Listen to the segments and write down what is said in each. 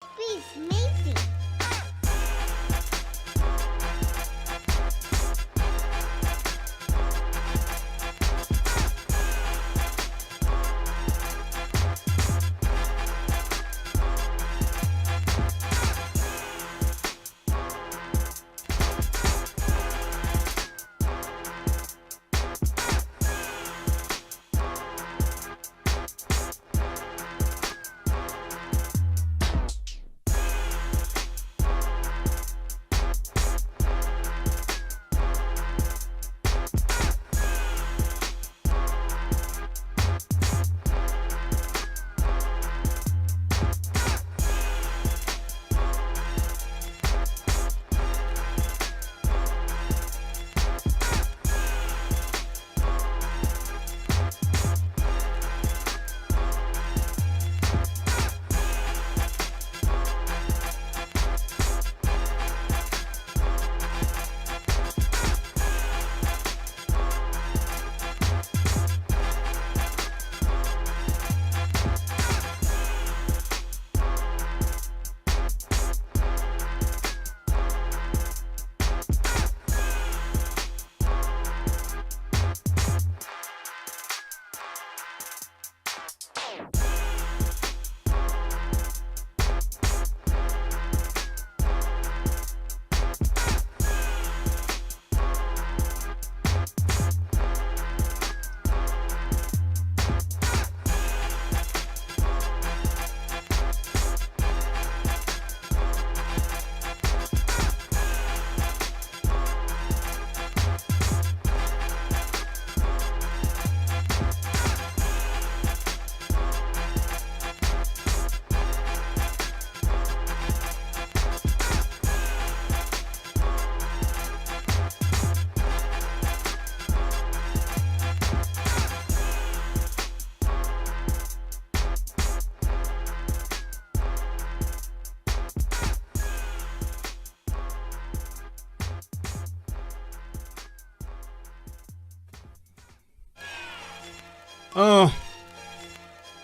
Peace, matey.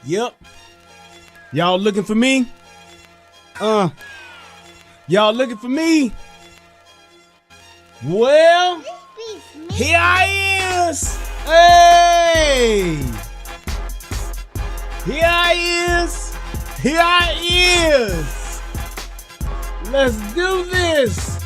Yep. Y'all looking for me? Y'all looking for me? Well, Peace, matey. here I is. Hey! Here I is. Here I is. Let's do this.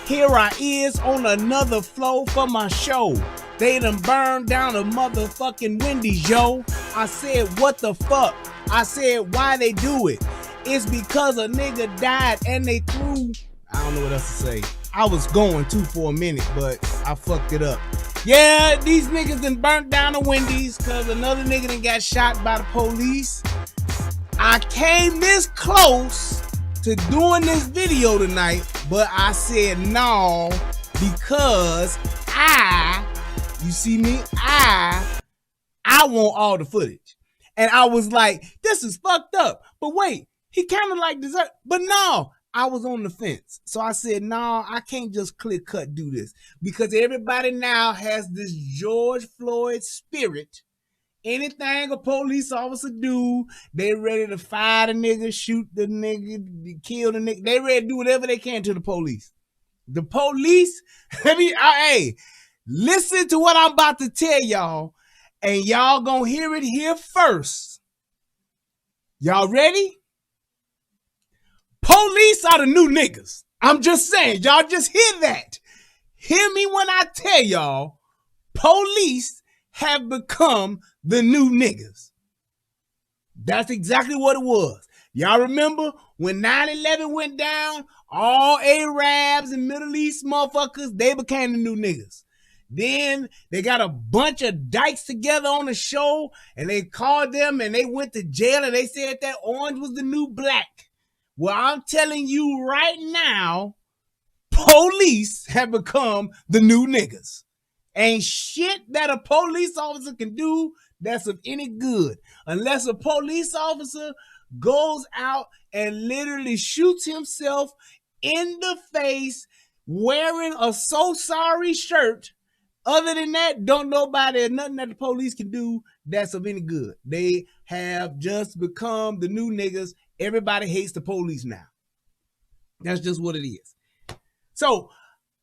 Here I is on another flow for my show. They done burned down a motherfucking Wendy's, yo. I said, what the fuck? I said, why they do it? It's because a nigga died and they threw... I don't know what else to say. I was going to for a minute, but I fucked it up. Yeah, these niggas done burnt down a Wendy's because another nigga done got shot by the police. I came this close to doing this video tonight, but I said no because you see me, I want all the footage. And I was like, this is fucked up. But wait, he kind of like deserved, but no, I was on the fence. So I said, no, I can't just clear cut do this because everybody now has this George Floyd spirit. Anything a police officer do, they ready to fire the nigga, shoot the nigga, kill the nigga. They ready to do whatever they can to the police. The police, hey, listen to what I'm about to tell y'all, and y'all gonna hear it here first. Y'all ready? Police are the new niggas. I'm just saying, y'all just hear that. Hear me when I tell y'all, police have become the new niggas. That's exactly what it was. Y'all remember when 9/11 went down, all Arabs and Middle East motherfuckers, they became the new niggas. Then they got a bunch of dykes together on the show and they called them and they went to jail and they said that orange was the new black. Well, I'm telling you right now, police have become the new niggas. Ain't shit that a police officer can do that's of any good unless a police officer goes out and literally shoots himself in the face wearing a so sorry shirt. Other than that, don't nobody, nothing that the police can do that's of any good. They have just become the new niggas. Everybody hates the police now. That's just what it is. So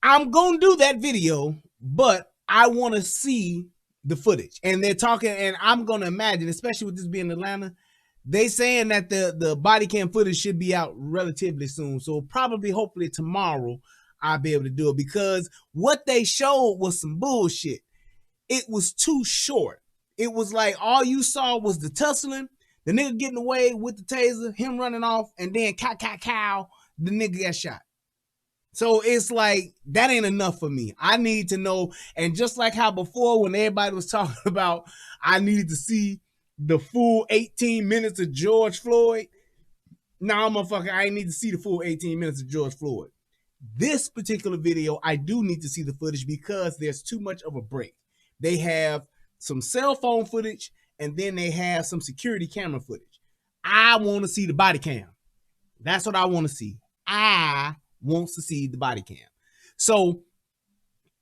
I'm gonna do that video, but I want to see the footage. And they're talking, and I'm gonna imagine, especially with this being Atlanta, they saying that the body cam footage should be out relatively soon. So probably, hopefully tomorrow, I'll be able to do it, because what they showed was some bullshit. It was too short. It was like all you saw was the tussling, the nigga getting away with the taser, him running off, and then cow, the nigga got shot. So it's like, that ain't enough for me. I need to know. And just like how before, when everybody was talking about, I needed to see the full 18 minutes of George Floyd. Nah, motherfucker, I ain't need to see the full 18 minutes of George Floyd. This particular video, I do need to see the footage, because there's too much of a break. They have some cell phone footage, and then they have some security camera footage. I want to see the body cam. That's what I want to see. I want to see the body cam. So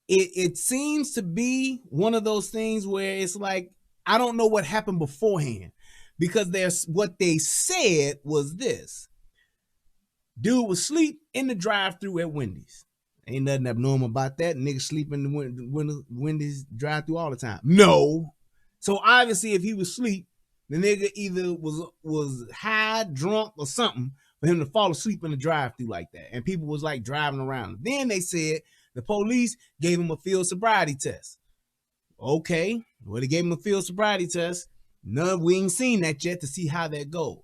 it seems to be one of those things where it's like, I don't know what happened beforehand, because there's what they said was this. Dude was asleep in the drive-thru at Wendy's. Ain't nothing abnormal about that. Niggas sleep in the Wendy's drive-thru all the time. No. So obviously, if he was asleep, the nigga either was high, drunk, or something for him to fall asleep in the drive-thru like that. And people was like driving around. Then they said the police gave him a field sobriety test. Okay, well, they gave him a field sobriety test. None, we ain't seen that yet to see how that goes.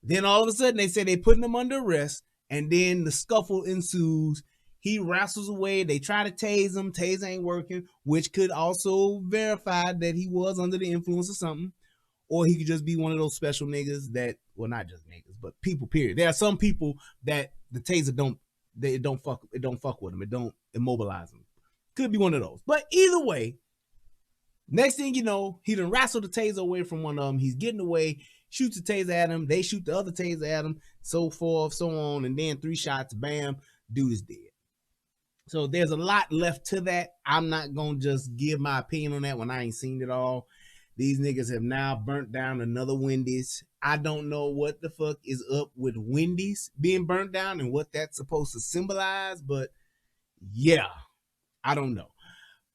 Then all of a sudden they say they putting him under arrest, and then the scuffle ensues. He wrestles away. They try to tase him. Tase ain't working, which could also verify that he was under the influence of something, or he could just be one of those special niggas that, well, not just niggas, but people. Period. There are some people that the taser don't fuck with them. It don't immobilize them. Could be one of those. But either way, next thing you know, he done wrestled the taser away from one of them. He's getting away. Shoots the taser at him. They shoot the other taser at him. So forth, so on, and then 3 shots. Bam, dude is dead. So there's a lot left to that. I'm not going to just give my opinion on that when I ain't seen it all. These niggas have now burnt down another Wendy's. I don't know what the fuck is up with Wendy's being burnt down and what that's supposed to symbolize, but yeah, I don't know.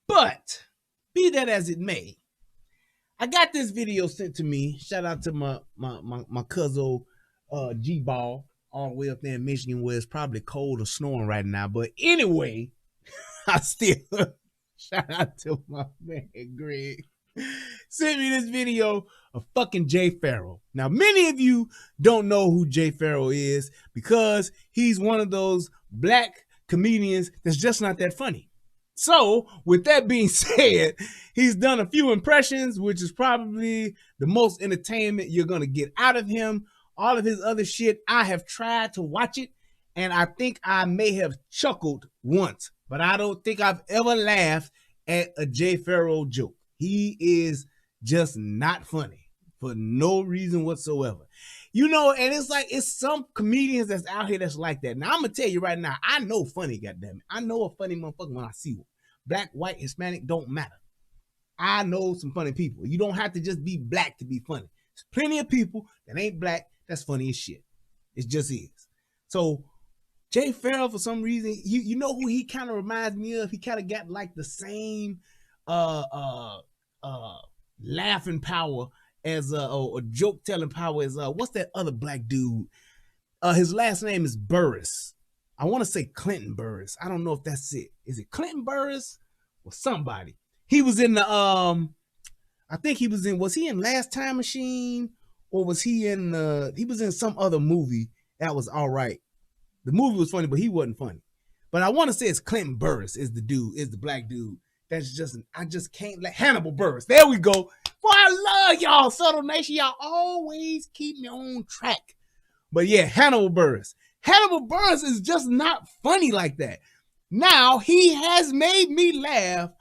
But be that as it may, I got this video sent to me. Shout out to my cousin G-Ball, all the way up there in Michigan, where it's probably cold or snowing right now. But anyway, I still shout out to my man Greg. Sent me this video of fucking Jay Pharoah. Now, many of you don't know who Jay Pharoah is, because he's one of those black comedians that's just not that funny. So, with that being said, he's done a few impressions, which is probably the most entertainment you're going to get out of him. All of his other shit, I have tried to watch it, and I think I may have chuckled once, but I don't think I've ever laughed at a Jay Pharoah joke. He is just not funny for no reason whatsoever. You know, and it's like, it's some comedians that's out here that's like that. Now, I'm going to tell you right now, I know funny, goddammit. I know a funny motherfucker when I see one. Black, white, Hispanic, don't matter. I know some funny people. You don't have to just be black to be funny. There's plenty of people that ain't black that's funny as shit. It just is. So, Jay Pharoah, for some reason, you know who he kind of reminds me of? He kind of got like the same laughing power as or joke telling power as what's that other black dude? His last name is Burris. I want to say Clinton Burris. I don't know if that's it. Is it Clinton Burris or somebody? He was in the I think he was he in Last Time Machine, or was he in he was in some other movie that was all right. The movie was funny, but he wasn't funny. But I want to say it's Clinton Burris is the dude, is the black dude. That's just, I just can't let Hannibal Burris. There we go. Boy, I love y'all, Subtle Nation. Y'all always keep me on track. But yeah, Hannibal Burris. Hannibal Burris is just not funny like that. Now, he has made me laugh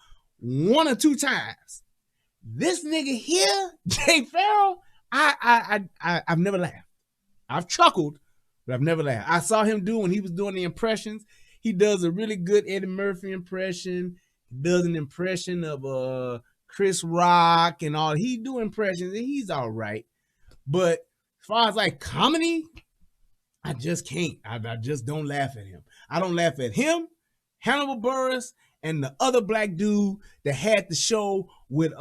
1 or 2 times. This nigga here, Jay Pharoah, I've never laughed. I've chuckled, but I've never laughed. I saw him do when he was doing the impressions. He does a really good Eddie Murphy impression. He does an impression of Chris Rock and all. He do impressions and he's all right. But as far as like comedy, I just can't. I just don't laugh at him. I don't laugh at him, Hannibal Buress, and the other black dude that had the show with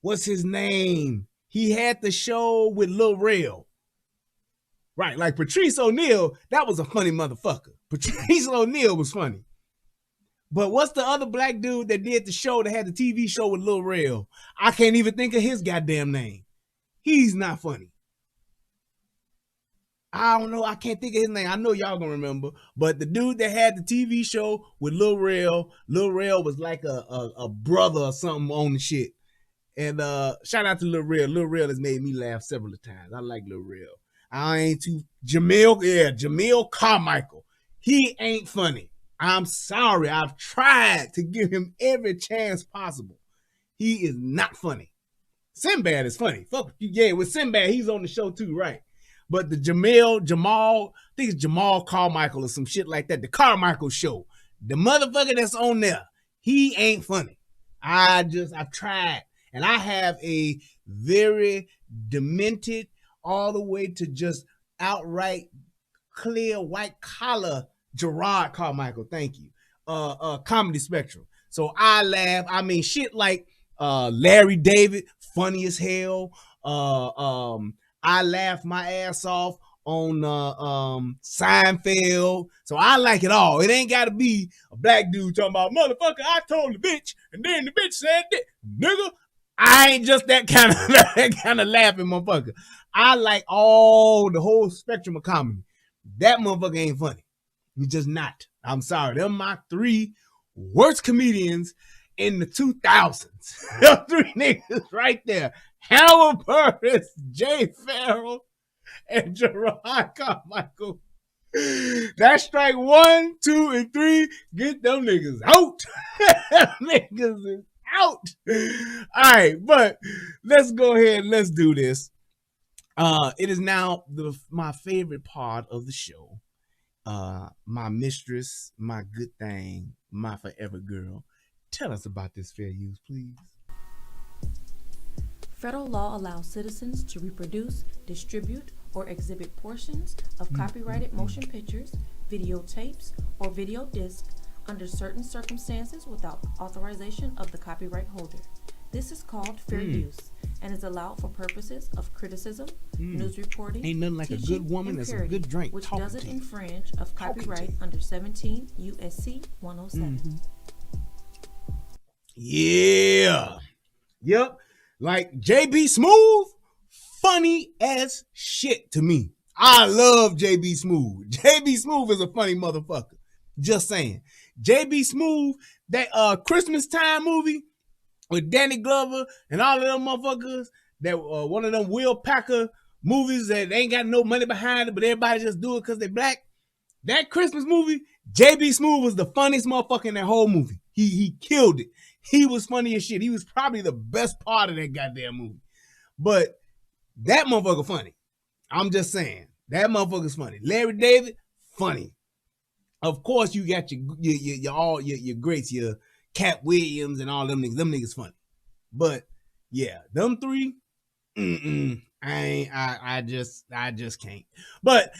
what's his name? He had the show with Lil Rel. Right, like Patrice O'Neal, that was a funny motherfucker. Patrice O'Neal was funny. But what's the other black dude that did the show that had the TV show with Lil Rel? I can't even think of his goddamn name. He's not funny. I don't know. I can't think of his name. I know y'all gonna remember. But the dude that had the TV show with Lil Rel was like a brother or something on the shit. And shout out to Lil Rel. Lil Rel has made me laugh several times. I like Lil Rel. I ain't too Jamil Carmichael. He ain't funny. I'm sorry. I've tried to give him every chance possible. He is not funny. Sinbad is funny. Fuck yeah, with Sinbad, he's on the show too, right? But the Jamal, I think it's Jamal Carmichael or some shit like that. The Carmichael Show. The motherfucker that's on there, he ain't funny. I've tried. And I have a very demented, all the way to just outright clear white collar Gerard Carmichael, thank you. Comedy spectrum. So I laugh. I mean, shit like Larry David, funny as hell. I laugh my ass off on Seinfeld. So I like it all. It ain't gotta be a black dude talking about motherfucker, I told the bitch, and then the bitch said that. Nigga, I ain't just that kind of laughing motherfucker. I like the whole spectrum of comedy. That motherfucker ain't funny. He's just not. I'm sorry. Them my 3 worst comedians in the 2000s. Them 3 niggas right there. Hannibal Buress, Jay Pharoah, and Gerard Carmichael. That's strike 1, 2, and 3. Get them niggas out. Niggas is out. All right, but let's go ahead and let's do this. It is now my favorite part of the show. My mistress, my good thing, my forever girl. Tell us about this fair use, please. Federal law allows citizens to reproduce, distribute, or exhibit portions of copyrighted motion pictures, videotapes, or video discs under certain circumstances without authorization of the copyright holder. This is called fair use and is allowed for purposes of criticism, news reporting, ain't nothing like teaching, a good woman and that's a parody, good drink. which doesn't infringe of copyright under 17 U.S.C. 107. Yeah. Yep. Like JB Smooth, funny as shit to me. I love JB Smooth. JB Smooth is a funny motherfucker. Just saying. JB Smooth, that Christmas time movie with Danny Glover and all of them motherfuckers, that one of them Will Packer movies that ain't got no money behind it, but everybody just do it because they black. That Christmas movie, JB Smooth was the funniest motherfucker in that whole movie. He killed it. He was funny as shit. He was probably the best part of that goddamn movie. But that motherfucker funny. I'm just saying. That motherfucker's funny. Larry David, funny. Of course, you got your greats, your Cat Williams and all them niggas. Them niggas funny. But yeah, them 3, I just can't. But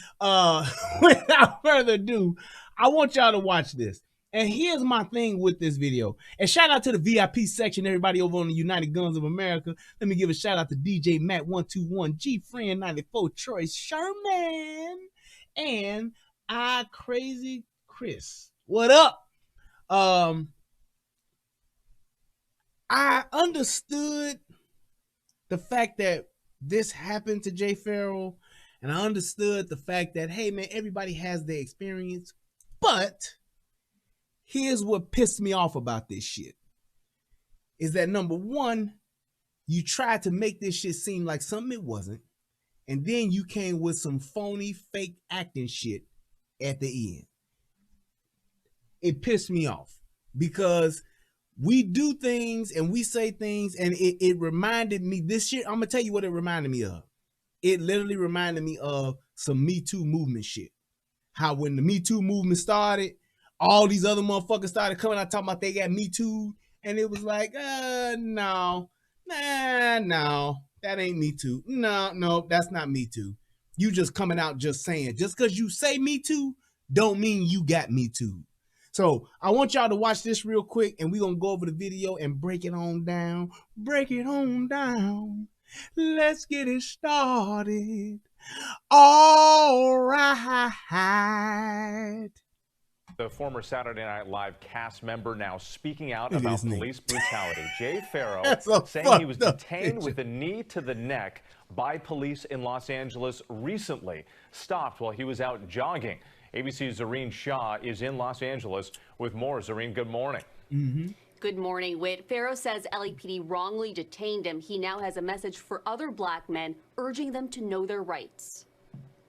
without further ado, I want y'all to watch this. And here's my thing with this video. And shout out to the VIP section, everybody over on the United Guns of America. Let me give a shout out to DJ Matt 121, G Friend 94, Troy Sherman, and I Crazy Chris. What up? I understood the fact that this happened to Jay Pharoah, and I understood the fact that, hey man, everybody has their experience, but here's what pissed me off about this shit. Is that number one, you tried to make this shit seem like something it wasn't, and then you came with some phony, fake acting shit at the end. It pissed me off because we do things and we say things, and it reminded me, this shit, I'm gonna tell you what it reminded me of. It literally reminded me of some Me Too movement shit. How when the Me Too movement started, all these other motherfuckers started coming out talking about they got Me Too, and it was like, no, That ain't Me Too. No, that's not Me Too. You just coming out just saying. Just because you say Me Too, don't mean you got Me Too. So I want y'all to watch this real quick, and we're going to go over the video and break it on down. Break it on down. Let's get it started. All right. The former Saturday Night Live cast member now speaking out about police brutality. Jay Pharoah saying he was detained with a knee to the neck by police in Los Angeles recently, stopped while he was out jogging. ABC's Zareen Shah is in Los Angeles with more. Zareen, good morning. Good morning, Whit. Pharoah says LAPD wrongly detained him. He now has a message for other black men, urging them to know their rights.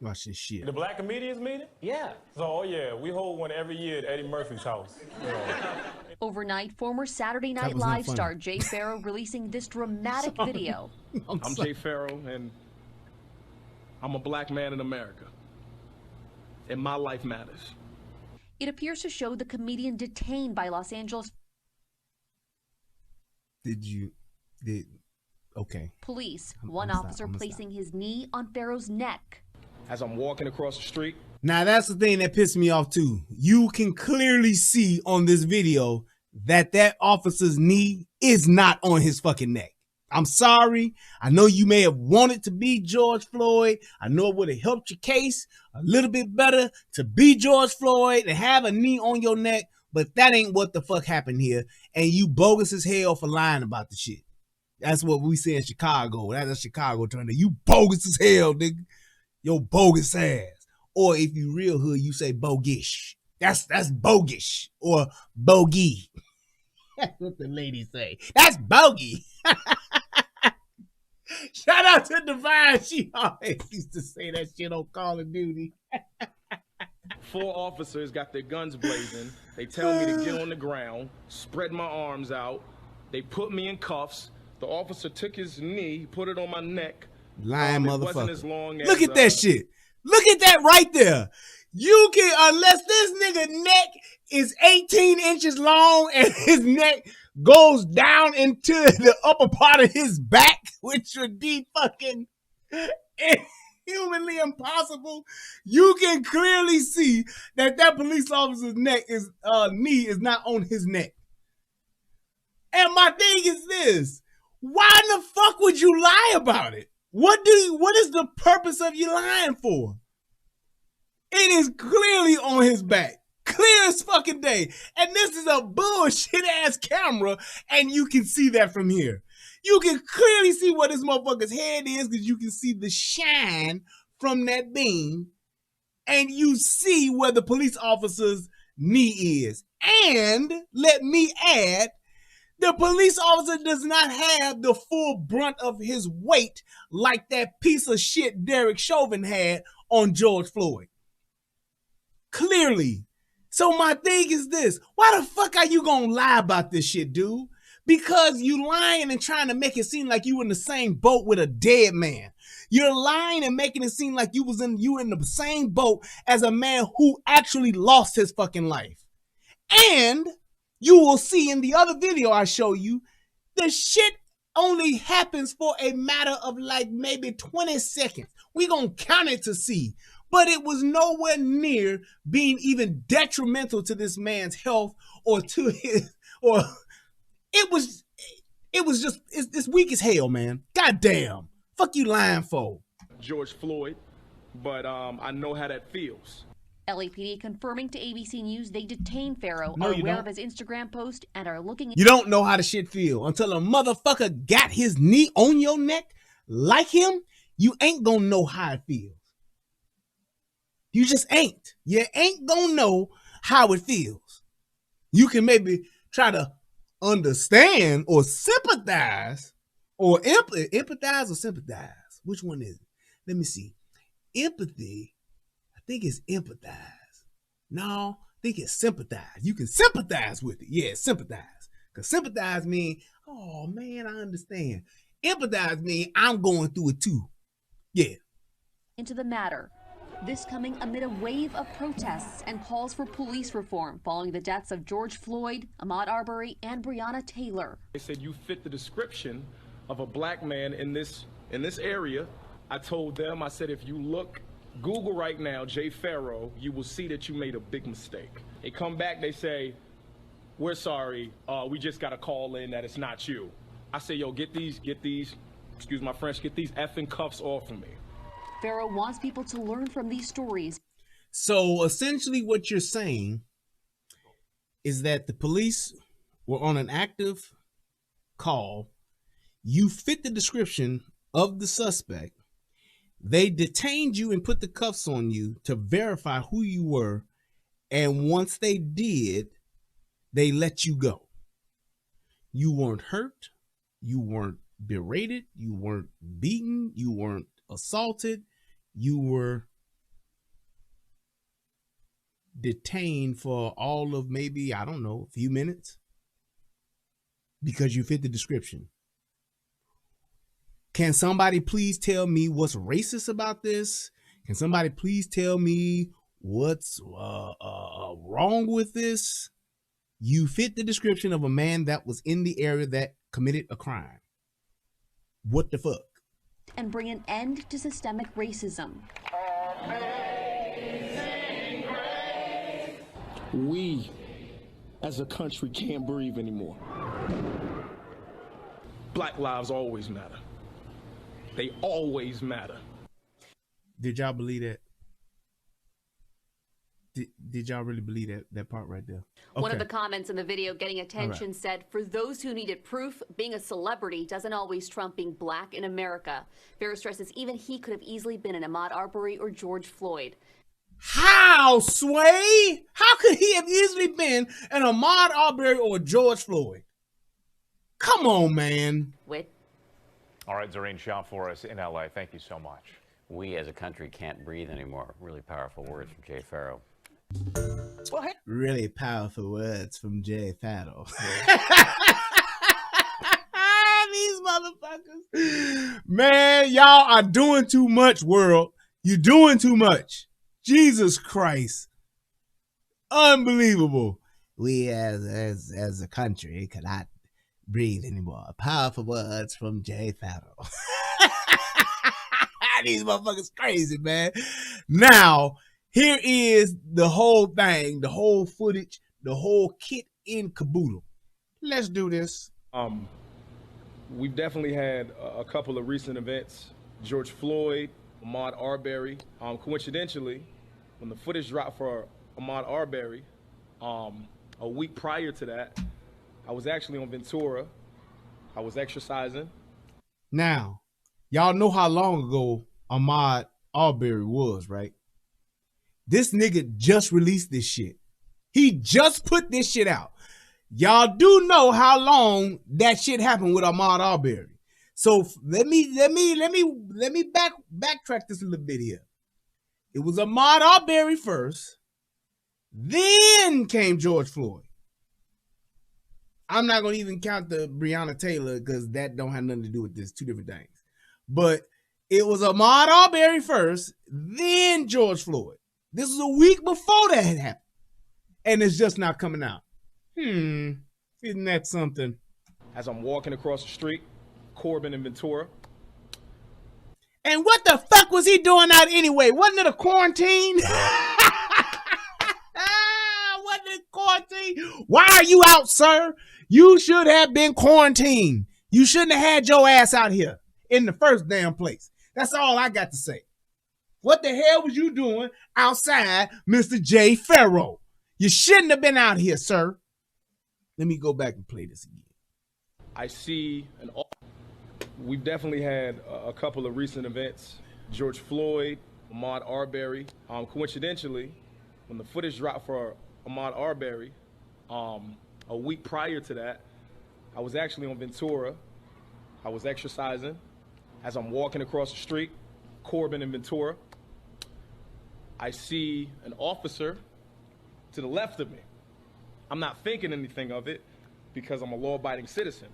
Watch this shit. The Black Comedians meeting? Yeah. So, oh yeah, we hold one every year at Eddie Murphy's house. Yeah. Overnight, former Saturday Night Live star Jay Pharoah releasing this dramatic video. I'm Jay Pharoah, and I'm a black man in America, and my life matters. It appears to show the comedian detained by Los Angeles okay. police. One officer placing his knee on Pharoah's neck. As I'm walking across the street. Now that's the thing that pissed me off too. You can clearly see on this video that that officer's knee is not on his fucking neck. I'm sorry. I know you may have wanted to be George Floyd. I know it would have helped your case a little bit better to be George Floyd and have a knee on your neck, but that ain't what the fuck happened here. And you bogus as hell for lying about the shit. That's what we say in Chicago. That's a Chicago term. You bogus as hell, nigga. Yo bogus ass. Or if you real hood, you say bogish. That's bogish or bogey. That's what the ladies say. That's bogey. Shout out to Divine. She always used to say that shit on Call of Duty. 4 officers got their guns blazing. They tell me to get on the ground, spread my arms out. They put me in cuffs. The officer took his knee, put it on my neck. Lying It wasn't motherfucker. as long as, Look at that shit. Look at that right there. You can, unless this nigga neck is 18 inches long and his neck goes down into the upper part of his back, which would be fucking humanly impossible, you can clearly see that that police officer's neck is knee is not on his neck. And my thing is this: why in the fuck would you lie about it? What is the purpose of you lying for? It is clearly on his back. Clear as fucking day. And this is a bullshit ass camera, and you can see that from here. You can clearly see what this motherfucker's head is because you can see the shine from that beam, and you see where the police officer's knee is. And let me add, the police officer does not have the full brunt of his weight like that piece of shit Derek Chauvin had on George Floyd. Clearly. So my thing is this: why the fuck are you gonna lie about this shit, dude? Because you lying and trying to make it seem like you in the same boat with a dead man. You're lying and making it seem like you in the same boat as a man who actually lost his fucking life. And you will see in the other video I show you, the shit only happens for a matter of like maybe 20 seconds. We gonna count it to see. But it was nowhere near being even detrimental to this man's health or to his, or it was just, it's weak as hell, man. Goddamn. Fuck you lying for. George Floyd, but I know how that feels. LAPD confirming to ABC News they detained Pharoah, No, are you aware don't. of his Instagram post, and are looking. You don't know how the shit feel until a motherfucker got his knee on your neck like him. You ain't gonna know how it feels. You just ain't. You ain't gonna know how it feels. You can maybe try to understand or sympathize or empathize or sympathize. Which one is it? Let me see. Empathy, I think it's empathize. No, I think it's sympathize. You can sympathize with it. Yeah, sympathize. Because sympathize means, oh man, I understand. Empathize means I'm going through it too. Yeah. Into the matter. This coming amid a wave of protests and calls for police reform following the deaths of George Floyd, Ahmaud Arbery, and Breonna Taylor. They said you fit the description of a black man in this in this area. I told them, I said, if you look, Google right now, Jay Pharoah, you will see that you made a big mistake. They come back, they say, we're sorry, we just got a call in that it's not you. I say, yo, get these, excuse my French, get these effing cuffs off of me. Pharoah wants people to learn from these stories. So essentially what you're saying is that the police were on an active call. You fit the description of the suspect. They detained you and put the cuffs on you to verify who you were. And once they did, they let you go. You weren't hurt. You weren't berated. You weren't beaten. You weren't assaulted. You were detained for all of maybe, I don't know, a few minutes because you fit the description. Can somebody please tell me what's racist about this? Can somebody please tell me what's wrong with this? You fit the description of a man that was in the area that committed a crime. What the fuck? And bring an end to systemic racism. We, as a country, can't breathe anymore. Black lives always matter. They always matter. Did y'all believe that? Did y'all really believe that part right there? Okay. One of the comments in the video getting attention said, for those who needed proof, being a celebrity doesn't always trump being black in America. Pharoah stresses even he could have easily been an Ahmaud Arbery or George Floyd. How, Sway? How could he have easily been an Ahmaud Arbery or George Floyd? Come on, man. Whit. All right, Zareen Shah for us in LA. Thank you so much. We as a country can't breathe anymore. Really powerful words from Jay Pharoah. Really powerful words from Jay Pharoah. These motherfuckers. Man, y'all are doing too much, world. You're doing too much. Jesus Christ. Unbelievable. We as a country cannot breathe anymore. Powerful words from Jay Pharoah. These motherfuckers crazy, man. Now, here is the whole thing, the whole footage, the whole kit in caboodle. Let's do this. We've definitely had a couple of recent events. George Floyd, Ahmaud Arbery. Coincidentally, when the footage dropped for Ahmaud Arbery, a week prior to that, I was actually on Ventura. I was exercising. Now, y'all know how long ago Ahmaud Arbery was, right? This nigga just released this shit. He just put this shit out. Y'all do know how long that shit happened with Ahmaud Arbery. So let me backtrack this a little bit here. It was Ahmaud Arbery first, then came George Floyd. I'm not gonna even count the Breonna Taylor because that don't have nothing to do with this. Two different things. But it was Ahmaud Arbery first, then George Floyd. This was a week before that had happened. And it's just not coming out. Isn't that something? As I'm walking across the street, Corbin and Ventura. And what the fuck was he doing out anyway? Wasn't it a quarantine? Wasn't it quarantine? Why are you out, sir? You should have been quarantined. You shouldn't have had your ass out here in the first damn place. That's all I got to say. What the hell was you doing outside, Mr. Jay Pharoah? You shouldn't have been out here, sir. Let me go back and play this again. I see we've definitely had a couple of recent events. George Floyd, Ahmaud Arbery. Coincidentally, when the footage dropped for Ahmaud Arbery, a week prior to that, I was actually on Ventura. I was exercising. As I'm walking across the street, Corbin and Ventura, I see an officer to the left of me. I'm not thinking anything of it because I'm a law-abiding citizen.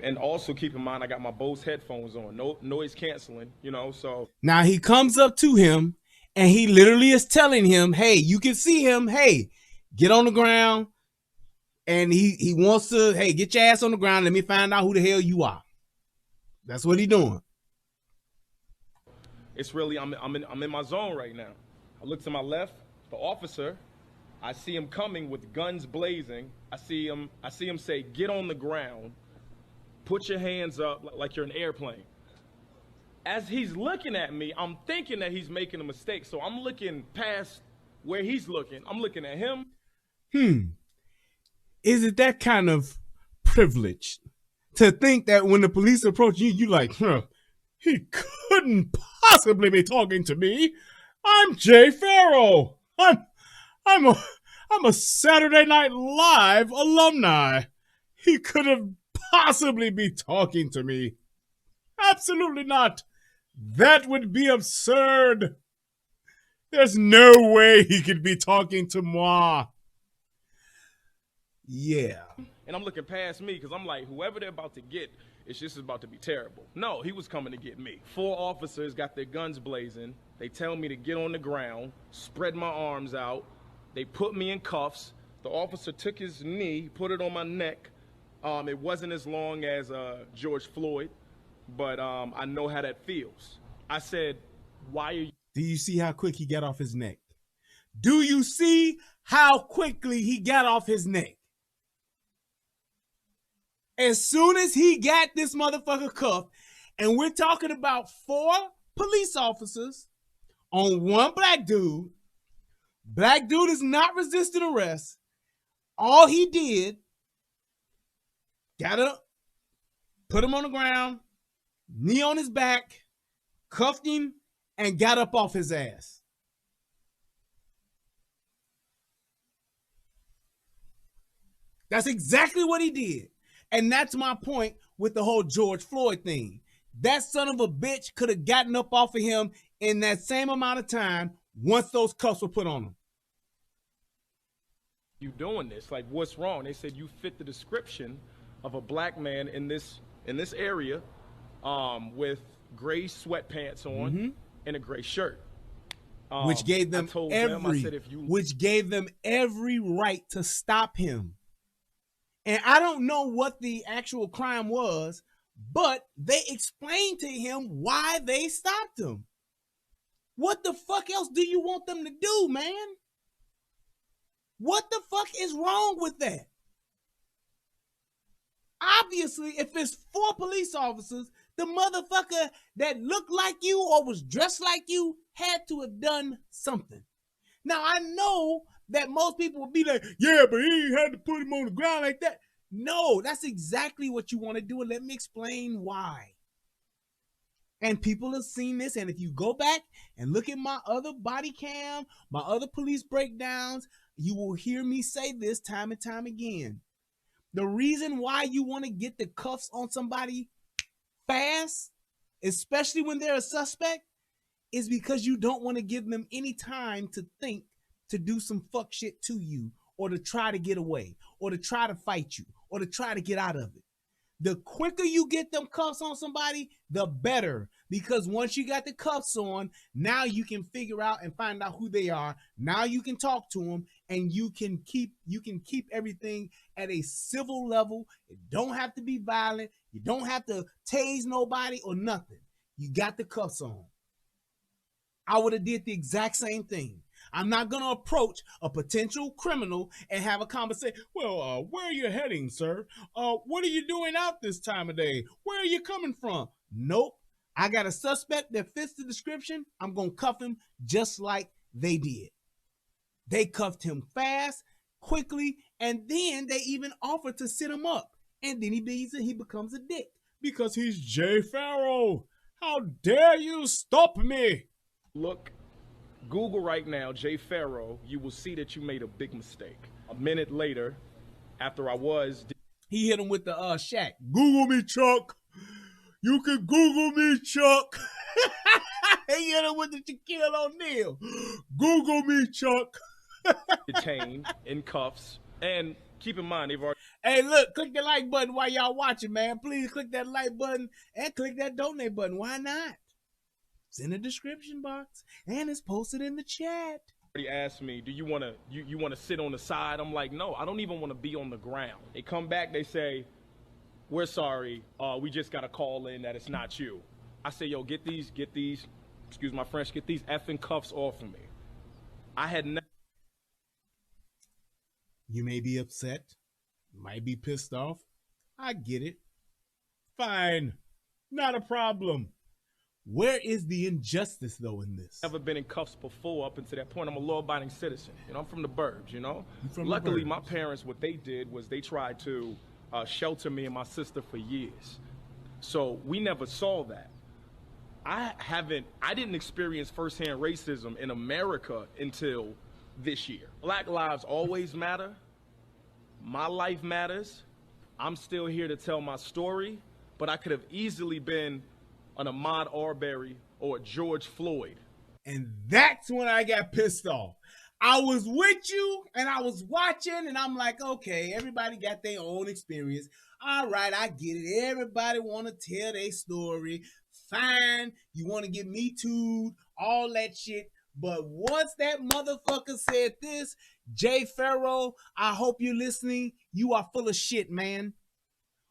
And also keep in mind, I got my Bose headphones on, no noise canceling, you know, so. Now he comes up to him and he literally is telling him, hey, you can see him, hey, get on the ground. And he wants to, hey, get your ass on the ground. Let me find out who the hell you are. That's what he doing. It's really, I'm in my zone right now. I look to my left, the officer, I see him coming with guns blazing. I see him say, get on the ground, put your hands up like you're an airplane. As he's looking at me, I'm thinking that he's making a mistake. So I'm looking past where he's looking. I'm looking at him. Is it that kind of privilege to think that when the police approach you, you like, he couldn't possibly be talking to me. I'm Jay Pharoah. I'm a Saturday Night Live alumni. He couldn't possibly be talking to me. Absolutely not. That would be absurd. There's no way he could be talking to moi. Yeah. And I'm looking past me because I'm like, whoever they're about to get, it's just about to be terrible. No, he was coming to get me. 4 officers got their guns blazing. They tell me to get on the ground, spread my arms out. They put me in cuffs. The officer took his knee, put it on my neck. It wasn't as long as George Floyd, but I know how that feels. I said, why are you? Do you see how quick he got off his neck? Do you see how quickly he got off his neck? As soon as he got this motherfucker cuffed, and we're talking about 4 police officers on 1 black dude. Black dude is not resisting arrest. All he did, got up, put him on the ground, knee on his back, cuffed him, and got up off his ass. That's exactly what he did. And that's my point with the whole George Floyd thing. That son of a bitch could have gotten up off of him in that same amount of time once those cuffs were put on him. You doing this? Like, what's wrong? They said you fit the description of a black man in this area with gray sweatpants on and a gray shirt. Which gave them every right to stop him. And I don't know what the actual crime was, but they explained to him why they stopped him. What the fuck else do you want them to do, man? What the fuck is wrong with that? Obviously, if it's 4 police officers, the motherfucker that looked like you or was dressed like you had to have done something. Now, I know that most people will be like, yeah, but he had to put him on the ground like that. No, that's exactly what you want to do, and let me explain why. And people have seen this, and if you go back and look at my other body cam, my other police breakdowns, you will hear me say this time and time again. The reason why you want to get the cuffs on somebody fast, especially when they're a suspect, is because you don't want to give them any time to think to do some fuck shit to you, or to try to get away, or to try to fight you, or to try to get out of it. The quicker you get them cuffs on somebody, the better. Because once you got the cuffs on, now you can figure out and find out who they are. Now you can talk to them, and you can keep everything at a civil level. It don't have to be violent. You don't have to tase nobody or nothing. You got the cuffs on. I would have did the exact same thing. I'm not going to approach a potential criminal and have a conversation. Well, where are you heading, sir? What are you doing out this time of day? Where are you coming from? Nope. I got a suspect that fits the description. I'm going to cuff him just like they did. They cuffed him fast, quickly, and then they even offered to sit him up. And then he becomes a dick because he's Jay Pharoah. How dare you stop me? Look, Google right now, Jay Pharoah, you will see that you made a big mistake. A minute later, after I was... He hit him with the Shaq. Google me, Chuck. You can Google me, Chuck. He hit him with the Shaquille O'Neal. Google me, Chuck. Detained in cuffs. And keep in mind, they've already... Hey, look, click the like button while y'all watching, man. Please click that like button and click that donate button. Why not? It's in the description box and it's posted in the chat. They asked me, do you want to sit on the side? I'm like, no, I don't even want to be on the ground. They come back, they say, we're sorry, we just got a call in that it's not you. I say, yo, get these excuse my French, get these effing cuffs off of me. I had never. You may be upset, you might be pissed off. I get it. Fine, not a problem. Where is the injustice, though, in this? Never been in cuffs before up until that point. I'm a law-abiding citizen. You know, I'm from the burbs, you know? Luckily, my parents, what they did was they tried to shelter me and my sister for years. So we never saw that. I didn't experience firsthand racism in America until this year. Black lives always matter. My life matters. I'm still here to tell my story, but I could have easily been an Ahmaud Arbery or a George Floyd. And that's when I got pissed off. I was with you and I was watching and I'm like, okay, everybody got their own experience. All right, I get it. Everybody want to tell their story. Fine. You want to get me too, all that shit. But once that motherfucker said this, Jay Pharoah, I hope you're listening. You are full of shit, man.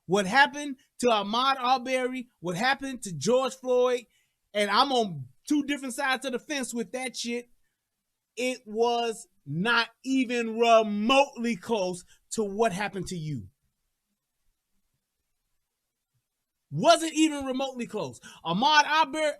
What happened to Ahmaud Arbery, what happened to George Floyd, and I'm on two different sides of the fence with that shit, it was not even remotely close to what happened to you. Wasn't even remotely close. Ahmaud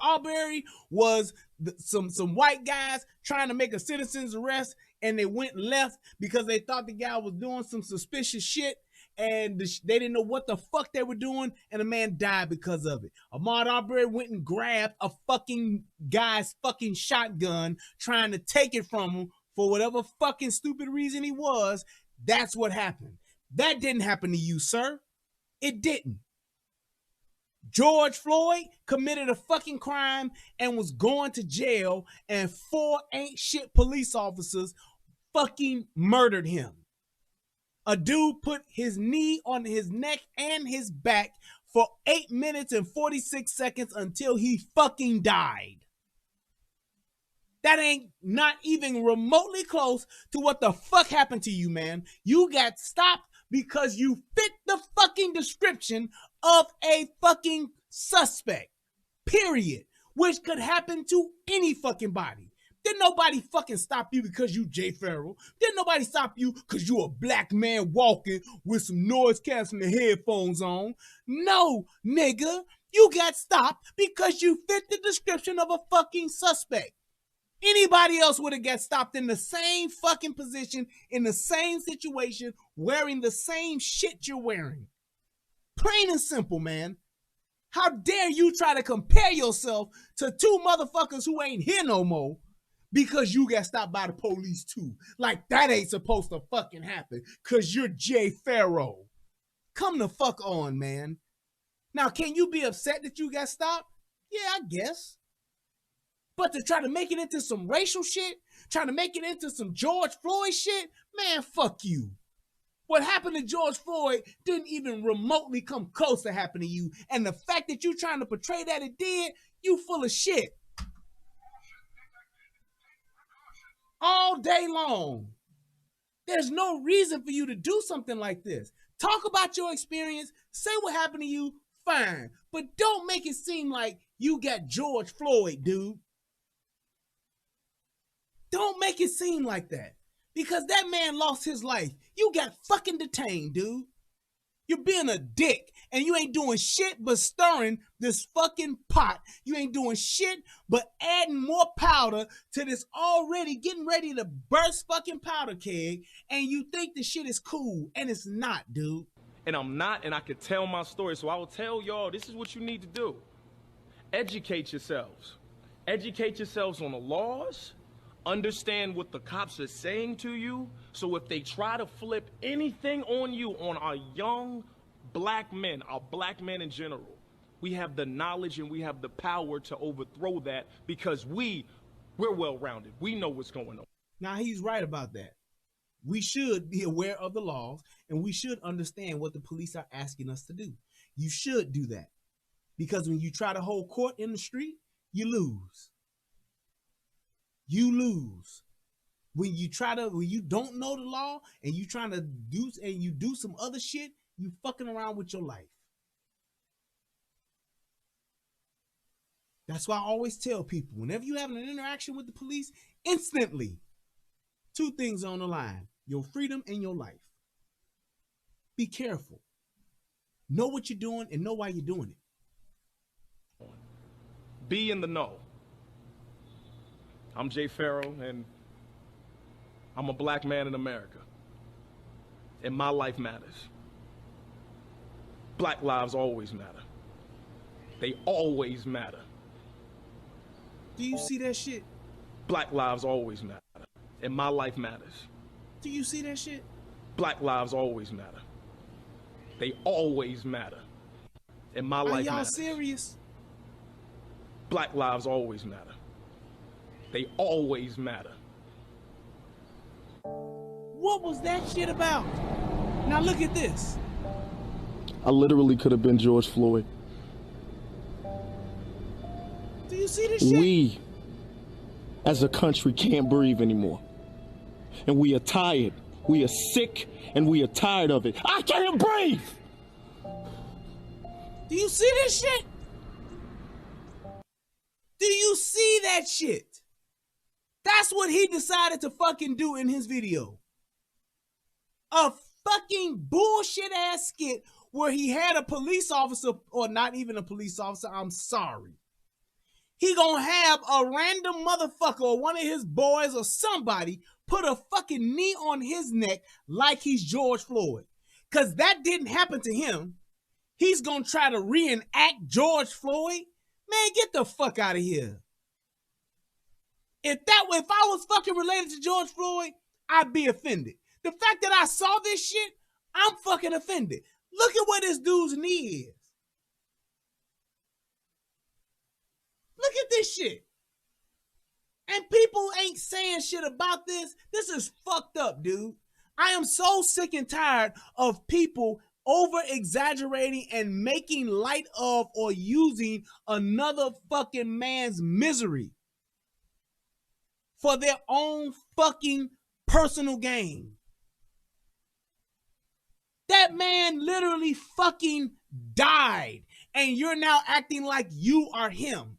Arbery was some white guys trying to make a citizen's arrest, and they went left because they thought the guy was doing some suspicious shit. And they didn't know what the fuck they were doing, and a man died because of it. Ahmaud Arbery went and grabbed a fucking guy's fucking shotgun, trying to take it from him for whatever fucking stupid reason he was. That's what happened. That didn't happen to you, sir. It didn't. George Floyd committed a fucking crime and was going to jail, and 4 ain't shit police officers fucking murdered him. A dude put his knee on his neck and his back for 8 minutes and 46 seconds until he fucking died. That ain't not even remotely close to what the fuck happened to you, man. You got stopped because you fit the fucking description of a fucking suspect. Period. Which could happen to any fucking body. Didn't nobody fucking stop you because you Jay Pharoah. Didn't nobody stop you because you a black man walking with some noise canceling headphones on. No, nigga. You got stopped because you fit the description of a fucking suspect. Anybody else would have got stopped in the same fucking position, in the same situation, wearing the same shit you're wearing. Plain and simple, man. How dare you try to compare yourself to two motherfuckers who ain't here no more because you got stopped by the police too. Like that ain't supposed to fucking happen because you're Jay Pharoah. Come the fuck on, man. Now, can you be upset that you got stopped? Yeah, I guess. But to try to make it into some racial shit, trying to make it into some George Floyd shit, man, fuck you. What happened to George Floyd didn't even remotely come close to happening to you. And the fact that you trying to portray that it did, you full of shit. All day long. There's no reason for you to do something like this. Talk about your experience, say what happened to you, fine. But don't make it seem like you got George Floyd, dude. Don't make it seem like that. Because that man lost his life. You got fucking detained, dude. You're being a dick. And you ain't doing shit but stirring this fucking pot. You ain't doing shit but adding more powder to this already getting ready to burst fucking powder keg. And you think the shit is cool. And it's not, dude. And I'm not, and I could tell my story. So I will tell y'all, this is what you need to do. Educate yourselves. Educate yourselves on the laws. Understand what the cops are saying to you, so if they try to flip anything on you, on our young black men, our black men in general, we have the knowledge and we have the power to overthrow that because we're well-rounded. We know what's going on. Now, he's right about that. We should be aware of the laws, and we should understand what the police are asking us to do. You should do that, because when you try to hold court in the street, you lose. You lose. When you don't know the law and you trying to do some other shit, you fucking around with your life. That's why I always tell people, whenever you have an interaction with the police, instantly, 2 things on the line: your freedom and your life. Be careful. Know what you're doing and know why you're doing it. Be in the know. I'm Jay Pharoah, and I'm a black man in America. And my life matters. Black lives always matter. They always matter. Do you see that shit? Black lives always matter. And my life matters. Do you see that shit? Black lives always matter. They always matter. And my life matters. Are y'all serious? Black lives always matter. They always matter. What was that shit about? Now look at this. I literally could have been George Floyd. Do you see this shit? We, as a country, can't breathe anymore. And we are tired. We are sick, and we are tired of it. I can't breathe! Do you see this shit? Do you see that shit? That's what he decided to fucking do in his video. A fucking bullshit ass skit where he had a police officer, or not even a police officer, I'm sorry. He gonna have a random motherfucker or one of his boys or somebody put a fucking knee on his neck like he's George Floyd. Cause that didn't happen to him. He's gonna try to reenact George Floyd. Man, get the fuck out of here. If I was fucking related to George Floyd, I'd be offended. The fact that I saw this shit, I'm fucking offended. Look at where this dude's knee is. Look at this shit. And people ain't saying shit about this. This is fucked up, dude. I am so sick and tired of people over exaggerating and making light of or using another fucking man's misery for their own fucking personal gain. That man literally fucking died, and you're now acting like you are him.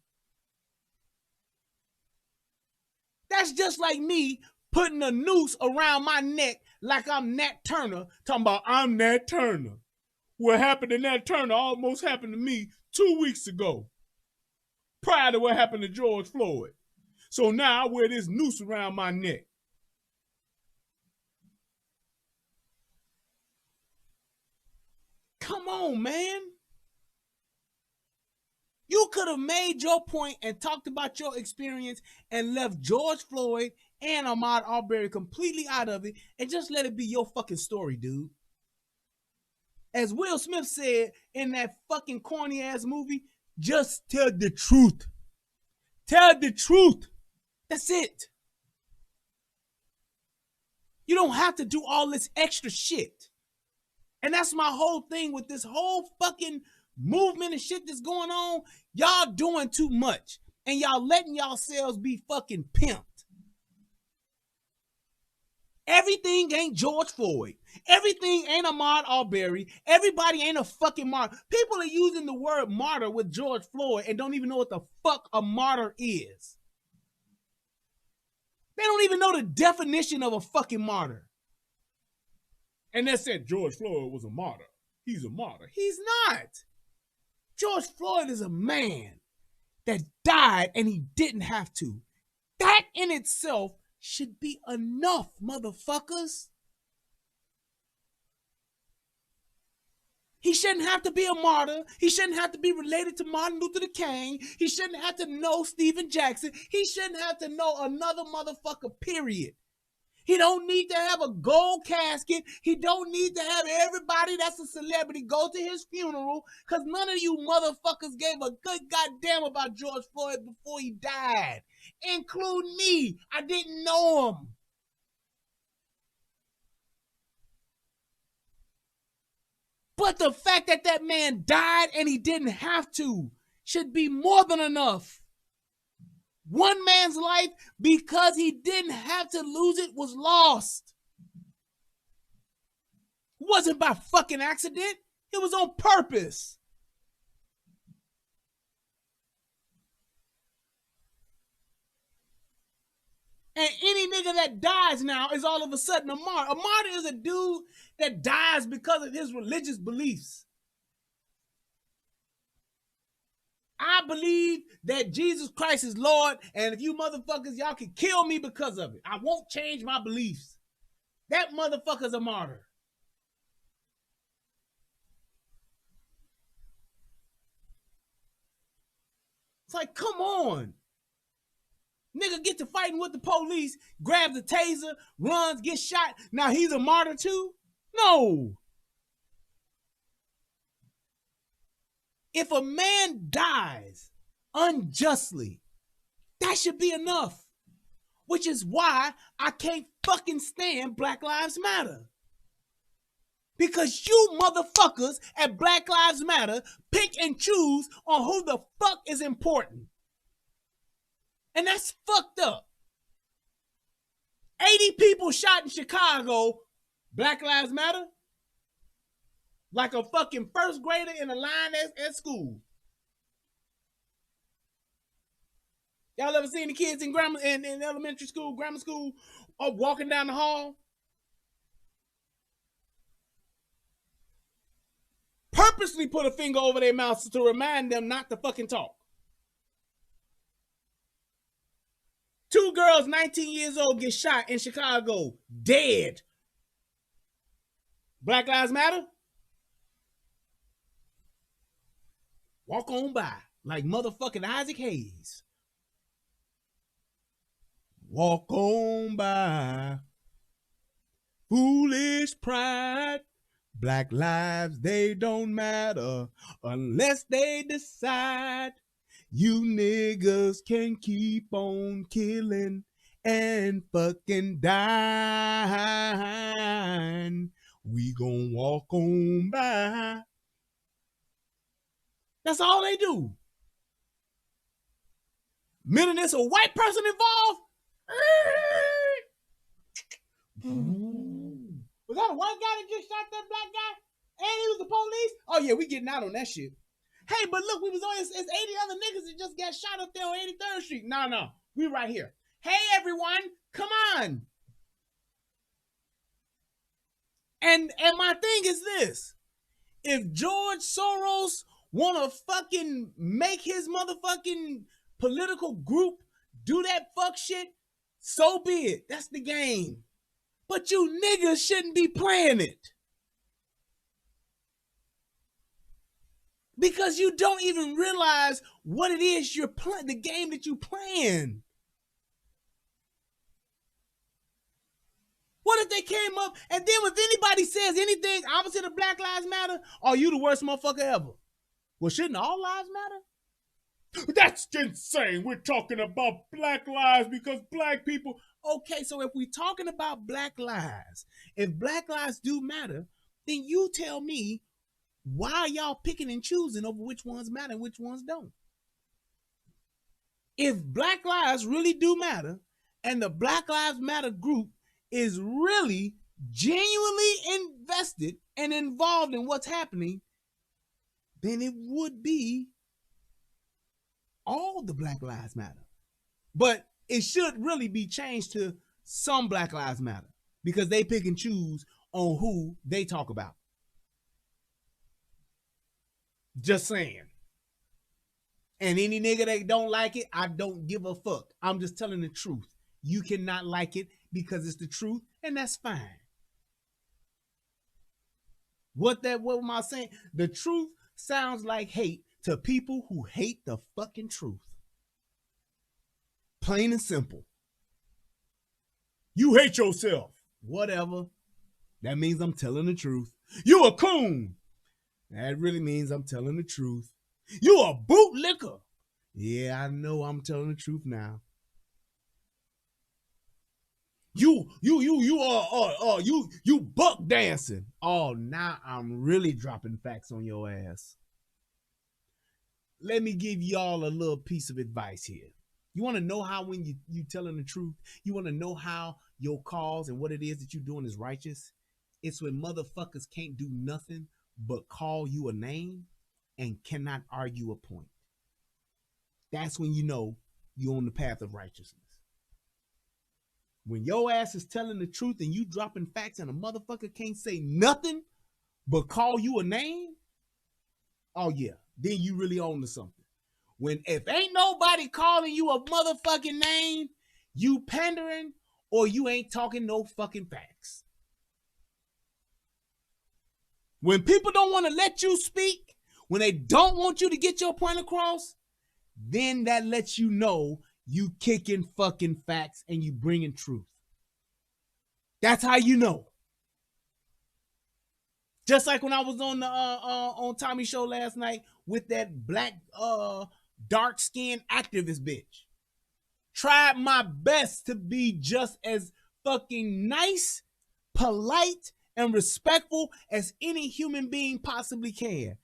That's just like me putting a noose around my neck like I'm Nat Turner, talking about I'm Nat Turner. What happened to Nat Turner almost happened to me 2 weeks ago, prior to what happened to George Floyd. So now I wear this noose around my neck. Come on, man. You could have made your point and talked about your experience and left George Floyd and Ahmaud Arbery completely out of it and just let it be your fucking story, dude. As Will Smith said in that fucking corny ass movie, just tell the truth. Tell the truth. That's it. You don't have to do all this extra shit. And that's my whole thing with this whole fucking movement and shit that's going on. Y'all doing too much. And y'all letting yourselves be fucking pimped. Everything ain't George Floyd. Everything ain't Ahmaud Arbery. Everybody ain't a fucking martyr. People are using the word martyr with George Floyd and don't even know what the fuck a martyr is. They don't even know the definition of a fucking martyr. And they said George Floyd was a martyr. He's a martyr. He's not. George Floyd is a man that died and he didn't have to. That in itself should be enough, motherfuckers. He shouldn't have to be a martyr. He shouldn't have to be related to Martin Luther King. He shouldn't have to know Stephen Jackson. He shouldn't have to know another motherfucker, period. He don't need to have a gold casket. He don't need to have everybody that's a celebrity go to his funeral, because none of you motherfuckers gave a good goddamn about George Floyd before he died, including me. I didn't know him. But the fact that that man died and he didn't have to should be more than enough. One man's life, because he didn't have to lose it, was lost. It wasn't by fucking accident. It was on purpose. that dies now is all of a sudden a martyr. A martyr is a dude that dies because of his religious beliefs. I believe that Jesus Christ is Lord, and if you motherfuckers, y'all can kill me because of it. I won't change my beliefs. That motherfucker's a martyr. It's like, come on. Nigga get to fighting with the police, grabs the taser, runs, gets shot. Now he's a martyr too? No. If a man dies unjustly, that should be enough. Which is why I can't fucking stand Black Lives Matter. Because you motherfuckers at Black Lives Matter pick and choose on who the fuck is important. And that's fucked up. 80 people shot in Chicago, Black Lives Matter? Like a fucking first grader in a line at school. Y'all ever seen the kids in elementary school, grammar school, or walking down the hall? Purposely put a finger over their mouths to remind them not to fucking talk. 2 girls, 19 years old, get shot in Chicago, dead. Black Lives Matter? Walk on by like motherfucking Isaac Hayes. Walk on by. Foolish pride. Black lives, they don't matter unless they decide. You niggas can keep on killing and fucking dying. We gon' walk on by. That's all they do. Minute there's a white person involved. Was that a white guy that just shot that black guy? And he was the police? Oh yeah, we getting out on that shit. Hey, but look, we was on, it's 80 other niggas that just got shot up there on 83rd Street. No, we right here. Hey everyone, come on. And my thing is this. If George Soros wanna fucking make his motherfucking political group do that fuck shit, so be it. That's the game. But you niggas shouldn't be playing it. Because you don't even realize what it is you're playing, the game that you playing. What if they came up and then if anybody says anything opposite of Black Lives Matter, are you the worst motherfucker ever? Well, shouldn't all lives matter? That's insane. We're talking about black lives because black people. Okay, so if we're talking about black lives, if black lives do matter, then you tell me why y'all picking and choosing over which ones matter and which ones don't. If black lives really do matter and the Black Lives Matter group is really genuinely invested and involved in what's happening, then it would be all the Black Lives Matter. But it should really be changed to some Black Lives Matter because they pick and choose on who they talk about. Just saying. And any nigga that don't like it, I don't give a fuck. I'm just telling the truth. You cannot like it because it's the truth, and that's fine. What am I saying? The truth sounds like hate to people who hate the fucking truth. Plain and simple. You hate yourself. Whatever. That means I'm telling the truth. You a coon. That really means I'm telling the truth. You a bootlicker. Yeah, I know I'm telling the truth now. You buck dancing. Oh, now I'm really dropping facts on your ass. Let me give y'all a little piece of advice here. You want to know how when you telling the truth, you want to know how your cause and what it is that you're doing is righteous? It's when motherfuckers can't do nothing but call you a name and cannot argue a point. That's when you know you're on the path of righteousness. When your ass is telling the truth and you dropping facts and a motherfucker can't say nothing but call you a name, oh yeah, then you really own to something. When if ain't nobody calling you a motherfucking name, you pandering or you ain't talking no fucking facts. When people don't want to let you speak, when they don't want you to get your point across, then that lets you know you kicking fucking facts and you bringing truth. That's how you know. Just like when I was on the on Tommy's show last night with that black dark-skinned activist bitch. Tried my best to be just as fucking nice, polite, and respectful as any human being possibly can.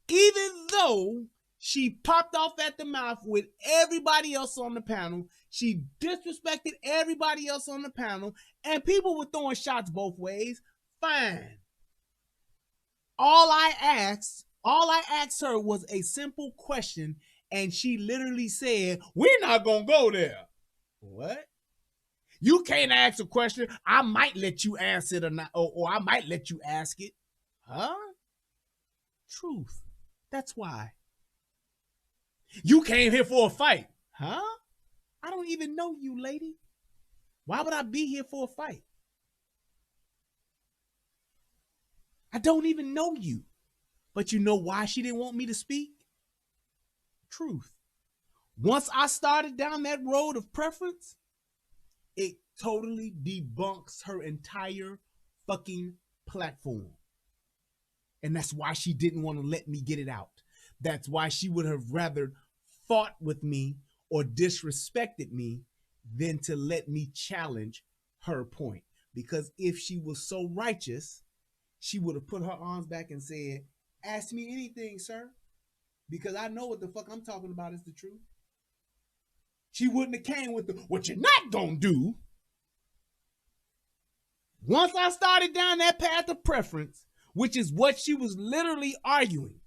Even though she popped off at the mouth with everybody else on the panel, she disrespected everybody else on the panel, and people were throwing shots both ways. Fine. All I asked her was a simple question, and she literally said, "We're not gonna go there." What? You can't ask a question. I might let you answer it or not, or I might let you ask it. Huh? Truth. That's why. You came here for a fight. Huh? I don't even know you, lady. Why would I be here for a fight? I don't even know you. But you know why she didn't want me to speak? Truth. Once I started down that road of preference, it totally debunks her entire fucking platform. And that's why she didn't want to let me get it out. That's why she would have rather fought with me or disrespected me than to let me challenge her point. Because if she was so righteous, she would have put her arms back and said, "Ask me anything, sir, because I know what the fuck I'm talking about is the truth." She wouldn't have came with the, "What you're not gonna do." Once I started down that path of preference, which is what she was literally arguing.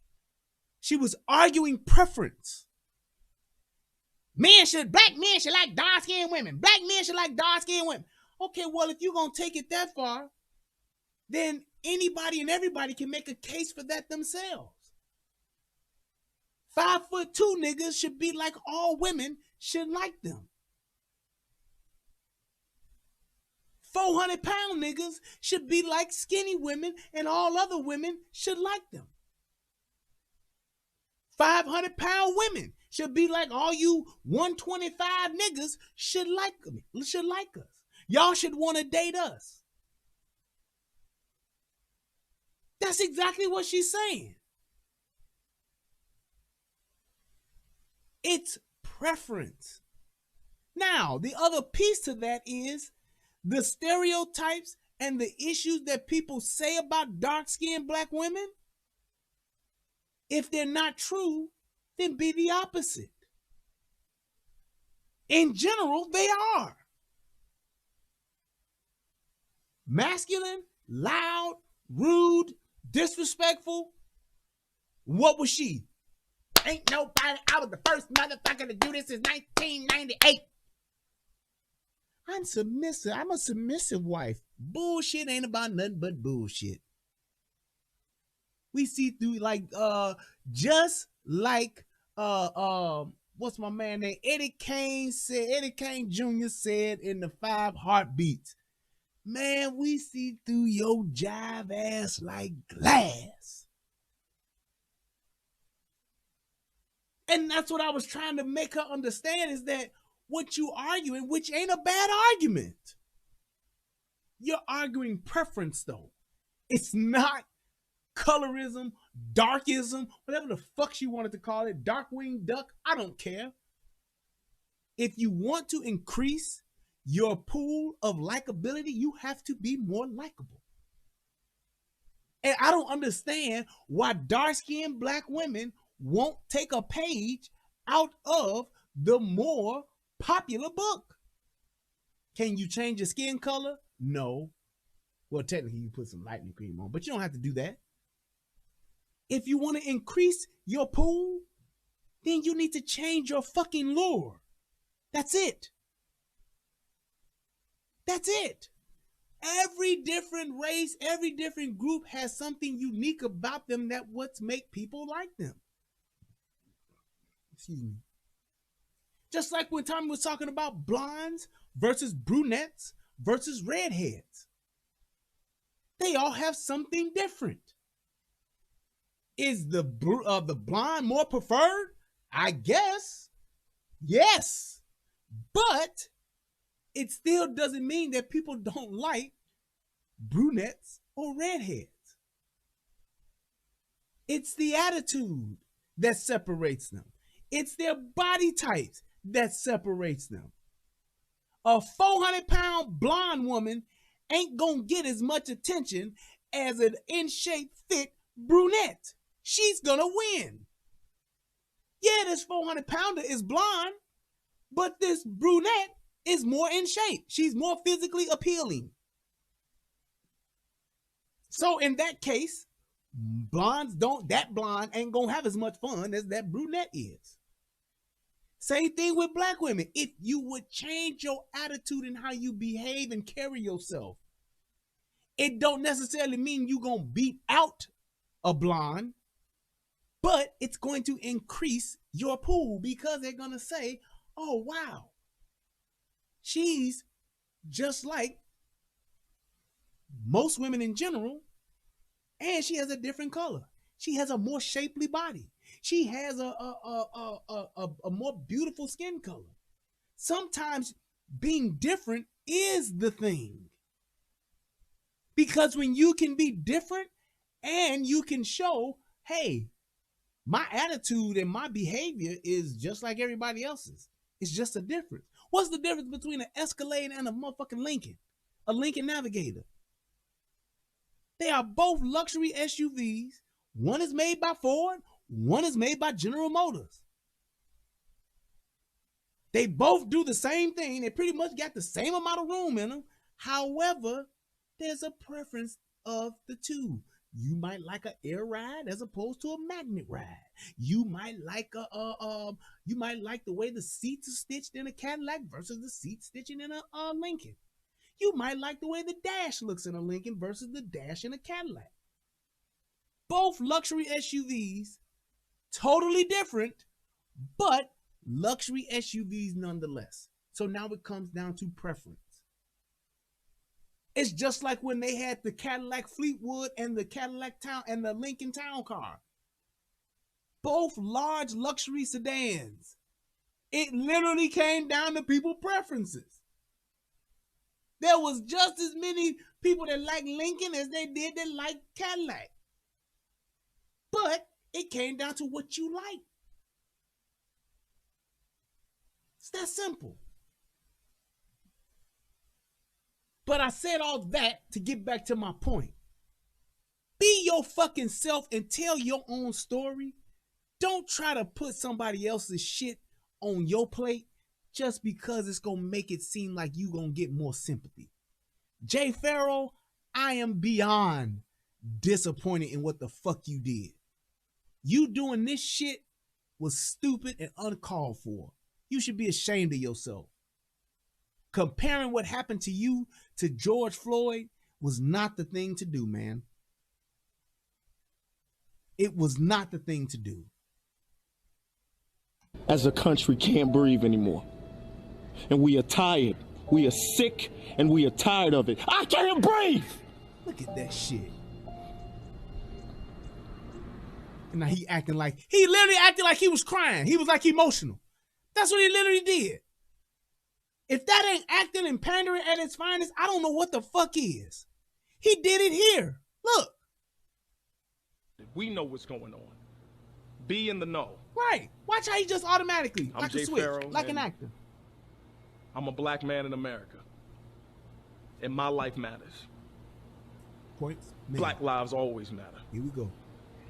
She was arguing preference. Black men should like dark-skinned women. Black men should like dark-skinned women. Okay, well, if you're gonna take it that far, then anybody and everybody can make a case for that themselves. 5'2" niggas should be like all women should like them. 400-pound niggas should be like skinny women and all other women should like them. 500-pound women should be like all you 125 niggas should like us. Y'all should want to date us. That's exactly what she's saying. It's preference. Now, the other piece to that is the stereotypes and the issues that people say about dark-skinned black women. If they're not true, then be the opposite. In general, they are. Masculine, loud, rude, disrespectful. What was she? Ain't nobody, I was the first motherfucker to do this since 1998. I'm submissive. I'm a submissive wife. Bullshit ain't about nothing but bullshit. We see through just like what's my man name? Eddie Kane Jr. said in the 5 Heartbeats. Man, we see through your jive ass like glass. And that's what I was trying to make her understand, is that what you arguing, which ain't a bad argument. You're arguing preference, though. It's not colorism, darkism, whatever the fuck she wanted to call it, dark-winged duck, I don't care. If you want to increase your pool of likability, you have to be more likable. And I don't understand why dark-skinned black women won't take a page out of the more popular book. Can you change your skin color? No. Well, technically you put some lightening cream on, but you don't have to do that. If you want to increase your pool, then you need to change your fucking lure. That's it. That's it. Every different race, every different group has something unique about them that what's make people like them. Excuse me. Just like when Tommy was talking about blondes versus brunettes versus redheads. They all have something different. Is the blonde more preferred? I guess. Yes. But it still doesn't mean that people don't like brunettes or redheads. It's the attitude that separates them. It's their body types that separates them. A 400-pound blonde woman ain't gonna get as much attention as an in-shape, fit brunette. She's gonna win. Yeah, this 400-pounder is blonde, but this brunette is more in shape. She's more physically appealing. So in that case, that blonde ain't gonna have as much fun as that brunette is. Same thing with black women. If you would change your attitude and how you behave and carry yourself, it don't necessarily mean you gonna beat out a blonde, but it's going to increase your pool because they're gonna say, oh wow, she's just like most women in general, and she has a different color. She has a more shapely body. She has a more beautiful skin color. Sometimes being different is the thing. Because when you can be different and you can show, hey, my attitude and my behavior is just like everybody else's. It's just a difference. What's the difference between an Escalade and a motherfucking Lincoln? A Lincoln Navigator. They are both luxury SUVs. One is made by Ford, one is made by General Motors. They both do the same thing. They pretty much got the same amount of room in them. However, there's a preference of the two. You might like an air ride as opposed to a magnet ride. You might like the way the seats are stitched in a Cadillac versus the seat stitching in a Lincoln. You might like the way the dash looks in a Lincoln versus the dash in a Cadillac. Both luxury SUVs, totally different, but luxury SUVs nonetheless. So now it comes down to preference. It's just like when they had the Cadillac Fleetwood and the Cadillac Town and the Lincoln Town Car. Both large luxury sedans. It literally came down to people preferences. There was just as many people that liked Lincoln as they did that liked Cadillac. But it came down to what you like. It's that simple. But I said all that to get back to my point. Be your fucking self and tell your own story. Don't try to put somebody else's shit on your plate just because it's going to make it seem like you going to get more sympathy. Jay Pharoah, I am beyond disappointed in what the fuck you did. You doing this shit was stupid and uncalled for. You should be ashamed of yourself. Comparing what happened to you to George Floyd was not the thing to do, man. It was not the thing to do. As a country, can't breathe anymore. And we are tired. We are sick and we are tired of it. I can't breathe! Look at that shit. And now he literally acted like he was crying. He was like emotional. That's what he literally did. If that ain't acting and pandering at its finest, I don't know what the fuck is. He did it here. Look. We know what's going on. Be in the know. Right. Watch how he just automatically, I'm like Jay a switch, Pharoah, like an actor. I'm a black man in America. And my life matters. Points. Man. Black lives always matter. Here we go.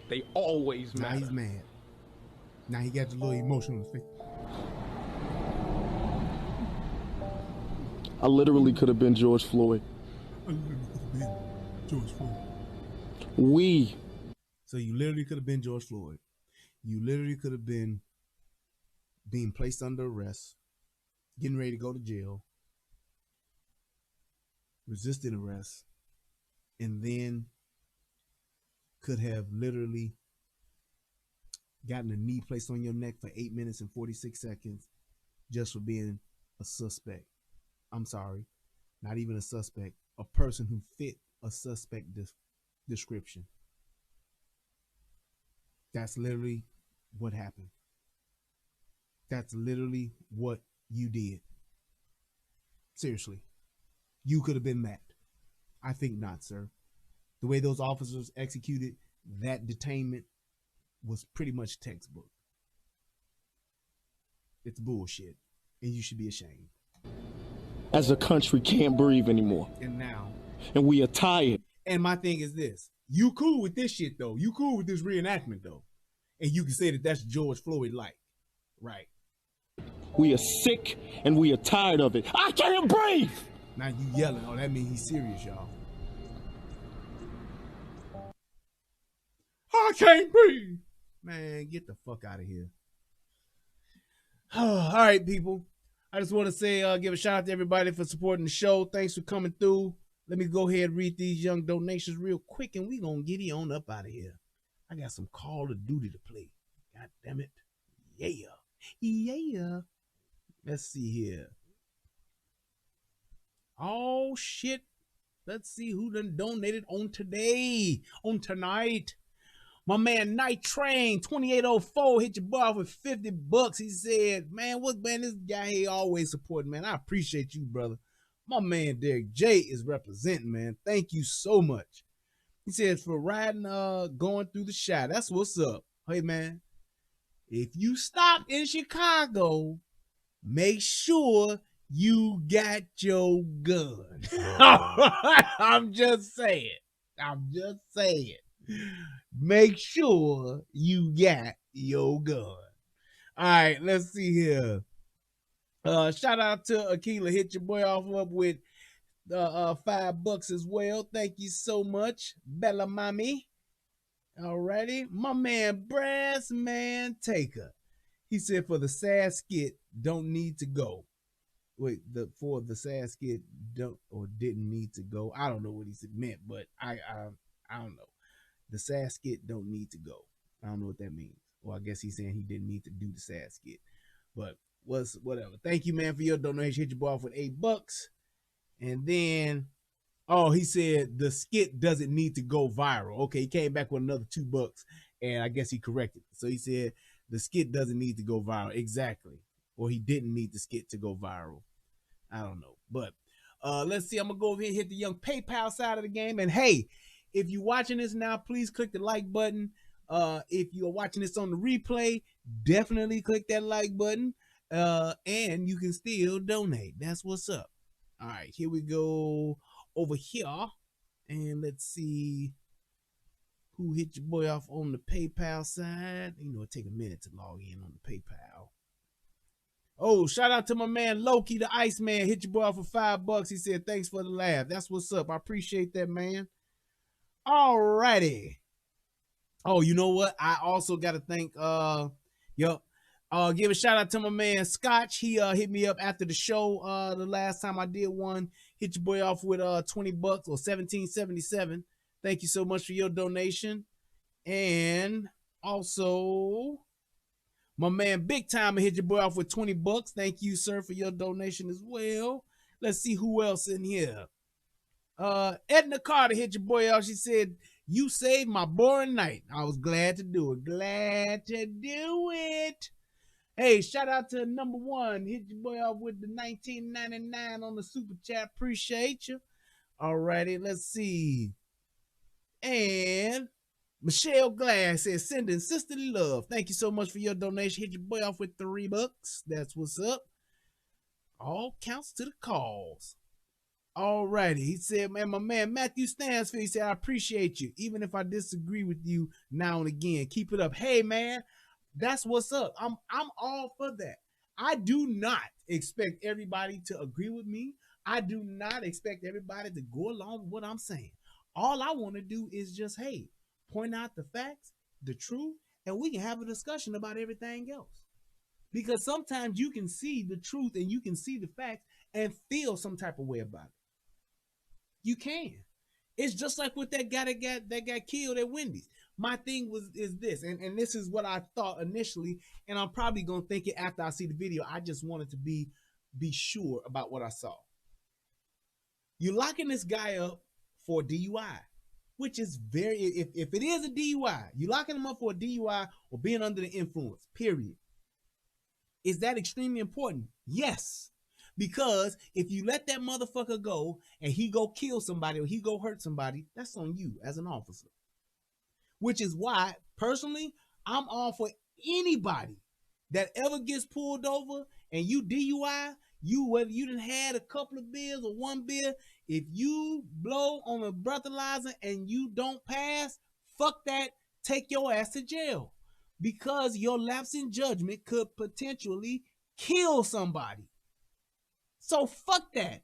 They always matter. Now he's mad. Now he got the little emotion on his face. I literally could have been George Floyd. We. So you literally could have been George Floyd. You literally could have been being placed under arrest, getting ready to go to jail. resisted arrest, and then could have literally gotten a knee placed on your neck for 8 minutes and 46 seconds just for being a suspect. I'm sorry, not even a suspect, a person who fit a suspect description. That's literally what happened. That's literally what you did. Seriously. You could have been Matt. I think not, sir. The way those officers executed that detainment was pretty much textbook. It's bullshit, and you should be ashamed. As a country can't breathe anymore. And now. And we are tired. And my thing is this. You cool with this shit, though. You cool with this reenactment, though. And you can say that that's George Floyd like. Right. We are sick and we are tired of it. I can't breathe! Now you yelling. Oh, that means he's serious, y'all. I can't breathe. Man, get the fuck out of here. All right, people. I just want to say, give a shout out to everybody for supporting the show. Thanks for coming through. Let me go ahead and read these young donations real quick, and we gonna get you on up out of here. I got some Call of Duty to play. God damn it. Yeah. Yeah. Let's see here. Oh, shit. Let's see who done donated on tonight. My man Night Train 2804 hit your boy off with $50. He said, man, this guy here always supporting, man. I appreciate you, brother. My man Derek J is representing, man. Thank you so much. He says, for riding, going through the shot. That's what's up. Hey, man, if you stop in Chicago, make sure you got your gun. I'm just saying. Make sure you got your gun. All right, let's see here. Shout out to Akila. Hit your boy off up with $5 as well. Thank you so much, Bella Mommy. Alrighty, my man Brass Man Taker. He said for the sad skit, don't need to go. Wait, for the sad skit don't or didn't need to go. I don't know what he meant, but I don't know. The sad skit don't need to go. I don't know what that means. Well, I guess he's saying he didn't need to do the sad skit. But whatever. Thank you, man, for your donation. Hit your boy off with $8. And then, he said the skit doesn't need to go viral. Okay, he came back with another $2, and I guess he corrected it. So he said the skit doesn't need to go viral. Exactly. Or he didn't need the skit to go viral. I don't know. But let's see. I'm going to go over here and hit the young PayPal side of the game. And hey, if you're watching this now, please click the like button. If you're watching this on the replay, definitely click that like button. And you can still donate. That's what's up. All right, here we go over here. And let's see who hit your boy off on the PayPal side. You know, it take a minute to log in on the PayPal. Oh, shout out to my man Loki, the Iceman. Hit your boy off for $5. He said, thanks for the laugh. That's what's up. I appreciate that, man. All righty. Oh, you know what? I also got to thank, give a shout out to my man Scotch. He hit me up after the show the last time I did one. Hit your boy off with $20 or $17.77. Thank you so much for your donation. And also, my man Big Time hit your boy off with $20. Thank you, sir, for your donation as well. Let's see who else in here. Edna Carter hit your boy off. She said, you saved my boring night. I was glad to do it. Glad to do it. Hey, shout out to number one. Hit your boy off with the $19.99 on the super chat. Appreciate you. Alrighty, let's see. And Michelle Glass says, sending sisterly love. Thank you so much for your donation. Hit your boy off with $3. That's what's up. All counts to the cause. Alrighty, he said, man, my man Matthew Stansfield, he said, I appreciate you, even if I disagree with you now and again. Keep it up. Hey, man, that's what's up. I'm all for that. I do not expect everybody to agree with me. I do not expect everybody to go along with what I'm saying. All I want to do is just, hey, point out the facts, the truth, and we can have a discussion about everything else. Because sometimes you can see the truth and you can see the facts and feel some type of way about it. You can. It's just like with that guy that got killed at Wendy's. My thing is this, and this is what I thought initially, and I'm probably gonna think it after I see the video. I just wanted to be sure about what I saw. You're locking this guy up for DUI, which is very, if it is a DUI, you're locking him up for a DUI or being under the influence, period. Is that extremely important? Yes. Because if you let that motherfucker go and he go kill somebody or he go hurt somebody, that's on you as an officer. Which is why, personally, I'm all for anybody that ever gets pulled over and you DUI, whether you done had a couple of beers or one beer, if you blow on a breathalyzer and you don't pass, fuck that, take your ass to jail. Because your lapse in judgment could potentially kill somebody. So fuck that.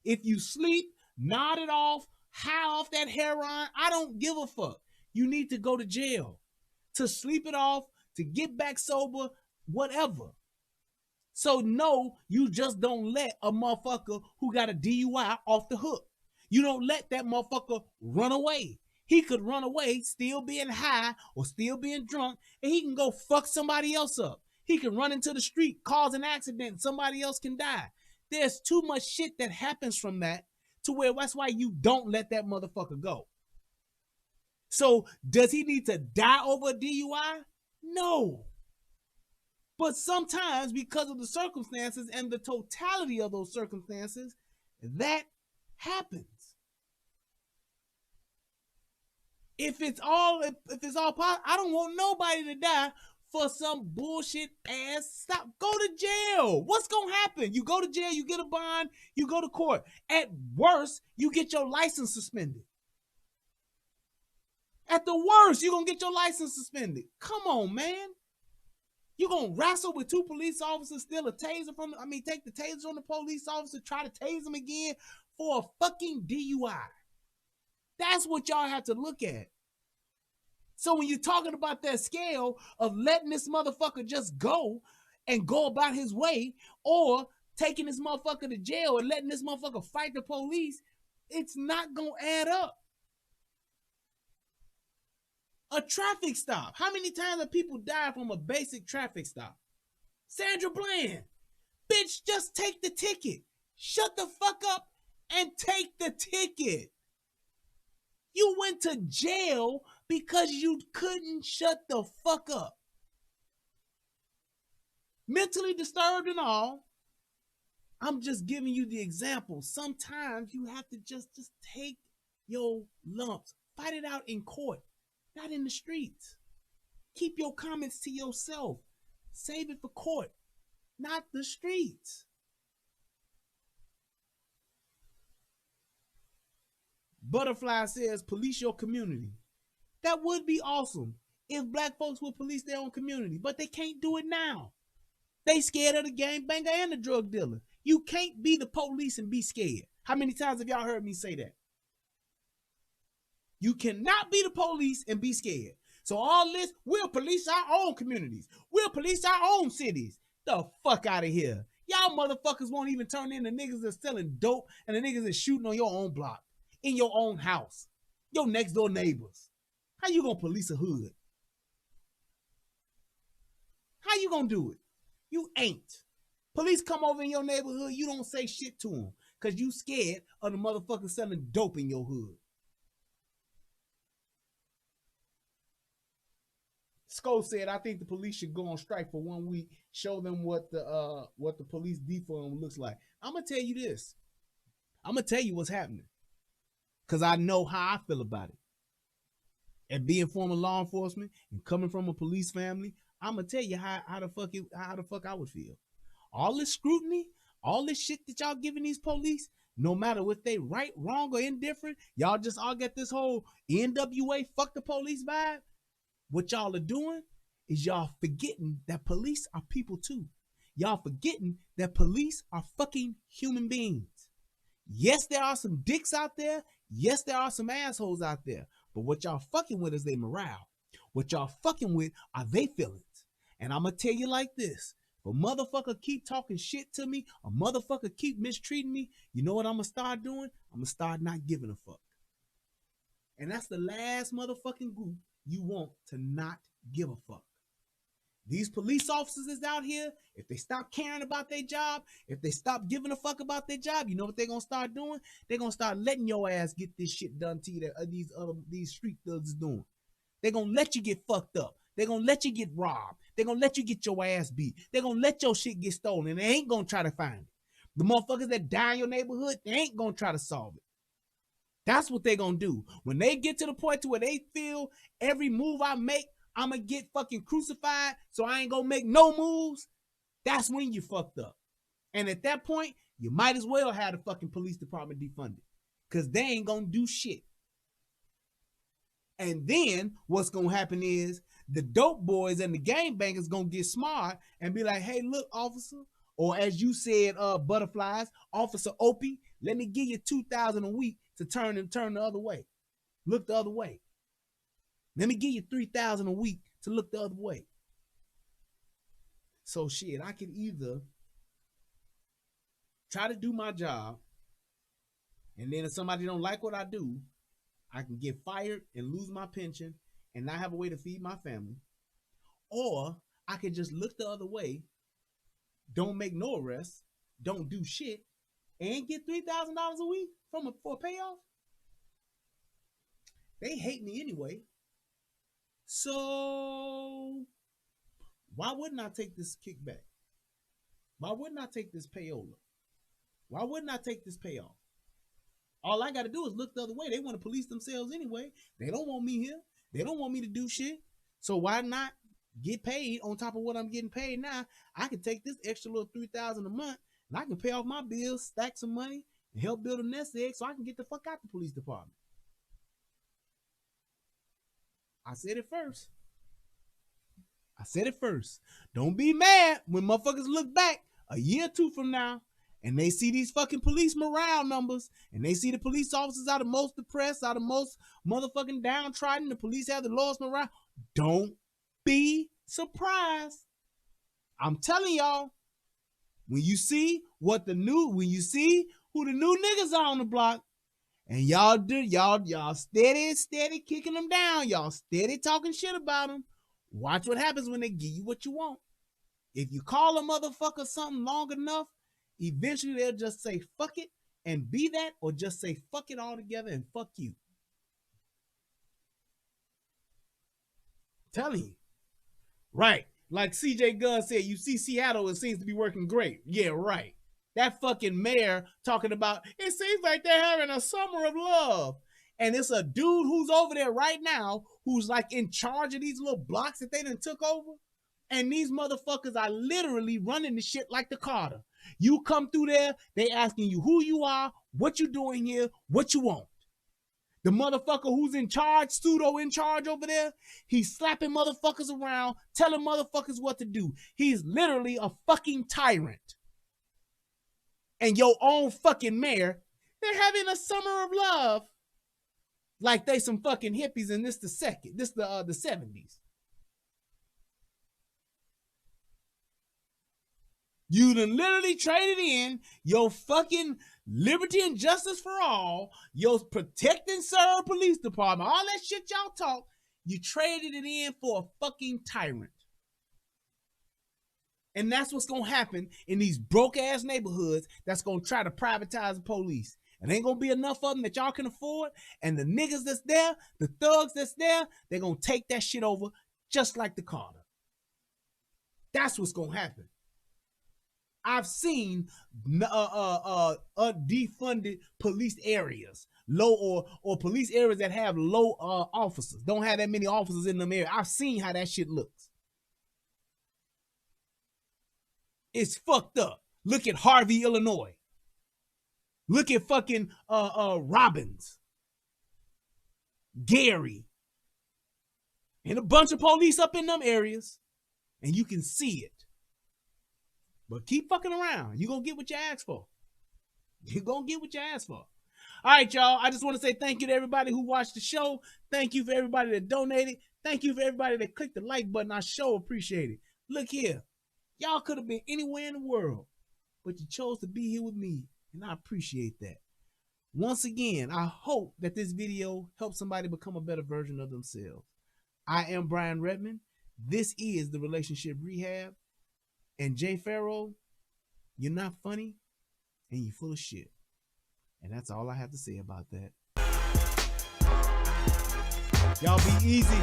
If you sleep, nod it off, high off that heroin, I don't give a fuck. You need to go to jail. To sleep it off, to get back sober, whatever. So no, you just don't let a motherfucker who got a DUI off the hook. You don't let that motherfucker run away. He could run away still being high or still being drunk, and he can go fuck somebody else up. He can run into the street, cause an accident, and somebody else can die. There's too much shit that happens from that to where that's why you don't let that motherfucker go. So does he need to die over a DUI? No. But sometimes because of the circumstances and the totality of those circumstances, that happens. If it's all possible, I don't want nobody to die for some bullshit ass stop. Go to jail. What's gonna happen? You go to jail, you get a bond, you go to court. At worst, you get your license suspended. At the worst, you're gonna get your license suspended. Come on, man. You're gonna wrestle with two police officers, steal a taser take the taser from the police officer, try to tase him again for a fucking DUI. That's what y'all have to look at. So when you're talking about that scale of letting this motherfucker just go and go about his way, or taking this motherfucker to jail and letting this motherfucker fight the police, it's not gonna add up. A traffic stop. How many times have people died from a basic traffic stop? Sandra Bland. Bitch, just take the ticket. Shut the fuck up and take the ticket. You went to jail because you couldn't shut the fuck up. Mentally disturbed and all. I'm just giving you the example. Sometimes you have to just take your lumps. Fight it out in court, not in the streets. Keep your comments to yourself. Save it for court, not the streets. Butterfly says, police your community. That would be awesome if black folks would police their own community, but they can't do it now. They scared of the gangbanger and the drug dealer. You can't be the police and be scared. How many times have y'all heard me say that? You cannot be the police and be scared. So all this, we'll police our own communities. We'll police our own cities. The fuck out of here. Y'all motherfuckers won't even turn in the niggas that's selling dope and the niggas that's shooting on your own block, in your own house, your next door neighbors. How you gonna police a hood? How you gonna do it? You ain't. Police come over in your neighborhood, you don't say shit to them because you scared of the motherfuckers selling dope in your hood. Sko said, I think the police should go on strike for 1 week, show them what the police defund looks like. I'm gonna tell you this. I'm gonna tell you what's happening, because I know how I feel about it. And being former law enforcement and coming from a police family, I'm gonna tell you how the fuck I would feel. All this scrutiny, all this shit that y'all giving these police, no matter what they right, wrong, or indifferent, y'all just all get this whole NWA fuck the police vibe. What y'all are doing is y'all forgetting that police are people too. Y'all forgetting that police are fucking human beings. Yes, there are some dicks out there. Yes, there are some assholes out there. But what y'all fucking with is their morale. What y'all fucking with are their feelings. And I'm going to tell you like this. If a motherfucker keep talking shit to me, a motherfucker keep mistreating me, you know what I'm gonna start doing? I'm gonna start not giving a fuck. And that's the last motherfucking group you want to not give a fuck. These police officers is out here, if they stop caring about their job, if they stop giving a fuck about their job, you know what they're gonna start doing? They're gonna start letting your ass get this shit done to you that these street thugs is doing. They're gonna let you get fucked up. They're gonna let you get robbed. They're gonna let you get your ass beat. They're gonna let your shit get stolen, and they ain't gonna try to find it. The motherfuckers that die in your neighborhood, they ain't gonna try to solve it. That's what they're gonna do. When they get to the point to where they feel every move I make, I'm gonna get fucking crucified, so I ain't gonna make no moves, that's when you fucked up. And at that point, you might as well have the fucking police department defunded, because they ain't gonna do shit. And then what's gonna happen is the dope boys and the gangbangers gonna get smart and be like, hey, look, officer, or as you said, butterflies, Officer Opie, let me give you $2,000 a week to turn the other way. Look the other way. Let me give you $3,000 a week to look the other way. So shit, I can either try to do my job, and then if somebody don't like what I do, I can get fired and lose my pension and not have a way to feed my family. Or I can just look the other way, don't make no arrests, don't do shit, and get $3,000 a week for a payoff. They hate me anyway. So why wouldn't I take this kickback? Why wouldn't I take this payola? Why wouldn't I take this payoff? All I got to do is look the other way. They want to police themselves anyway. They don't want me here. They don't want me to do shit. So why not get paid on top of what I'm getting paid now? I can take this extra little $3,000 a month and I can pay off my bills, stack some money, and help build a nest egg so I can get the fuck out the police department. I said it first. I said it first. Don't be mad when motherfuckers look back a year or two from now and they see these fucking police morale numbers and they see the police officers are the most depressed, are the most motherfucking downtrodden, the police have the lowest morale. Don't be surprised. I'm telling y'all, when you see who the new niggas are on the block, and y'all steady kicking them down, y'all steady talking shit about them, watch what happens when they give you what you want. If you call a motherfucker something long enough, eventually they'll just say fuck it and be that, or just say fuck it altogether and fuck you. I'm telling you. Right. Like CJ Gunn said, you see Seattle, it seems to be working great. Yeah, right. That fucking mayor talking about, it seems like they're having a summer of love. And it's a dude who's over there right now who's like in charge of these little blocks that they done took over. And these motherfuckers are literally running the shit like the Carter. You come through there, they asking you who you are, what you doing here, what you want. The motherfucker who's in charge, pseudo in charge over there, he's slapping motherfuckers around, telling motherfuckers what to do. He's literally a fucking tyrant. And your own fucking mayor, they're having a summer of love. Like they some fucking hippies and this the 70s. You done literally traded in your fucking liberty and justice for all, your protect and serve police department, all that shit y'all talk, you traded it in for a fucking tyrant. And that's what's going to happen in these broke ass neighborhoods that's going to try to privatize the police. And ain't going to be enough of them that y'all can afford. And the niggas that's there, the thugs that's there, they're going to take that shit over just like the Carter. That's what's going to happen. I've seen defunded police areas, low or police areas that have low officers, don't have that many officers in them areas. I've seen how that shit looks. It's fucked up. Look at Harvey, Illinois. Look at fucking Robbins, Gary, and a bunch of police up in them areas, and you can see it. But keep fucking around. You're going to get what you asked for. You're going to get what you asked for. All right, y'all. I just want to say thank you to everybody who watched the show. Thank you for everybody that donated. Thank you for everybody that clicked the like button. I sure appreciate it. Look here. Y'all could have been anywhere in the world, but you chose to be here with me, and I appreciate that. Once again, I hope that this video helps somebody become a better version of themselves. I am Brian Redmond. This is the Relationship Rehab. And Jay Pharoah, you're not funny, and you're full of shit. And that's all I have to say about that. Y'all be easy.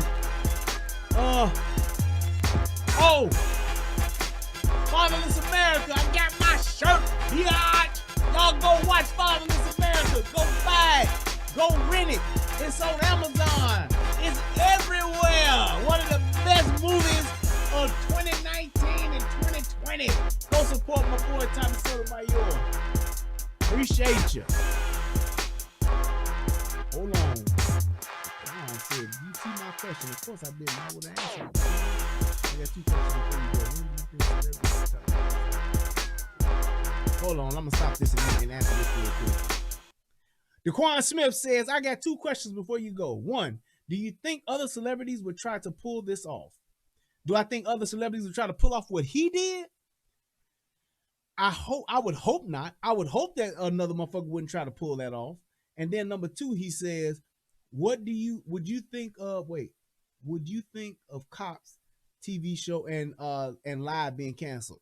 Fatherless America, I got my shirt. Yeah. Y'all go watch Fatherless America. Go buy it. Go rent it. It's on Amazon. It's everywhere. One of the best movies of 2019 and 2020. Go support my boy Tommy Sotomayor. Appreciate you. Hold on. Said, you see my question? Of course I didn't. I would have answered it. I got 2 questions before you go. Hold on, I'm gonna stop this and answer this real quick. DeQuan Smith says, I got 2 questions before you go. 1, do you think other celebrities would try to pull this off? Do I think other celebrities would try to pull off what he did? I would hope not. I would hope that another motherfucker wouldn't try to pull that off. And then number 2, he says, would you think of Cops TV show and Live being canceled?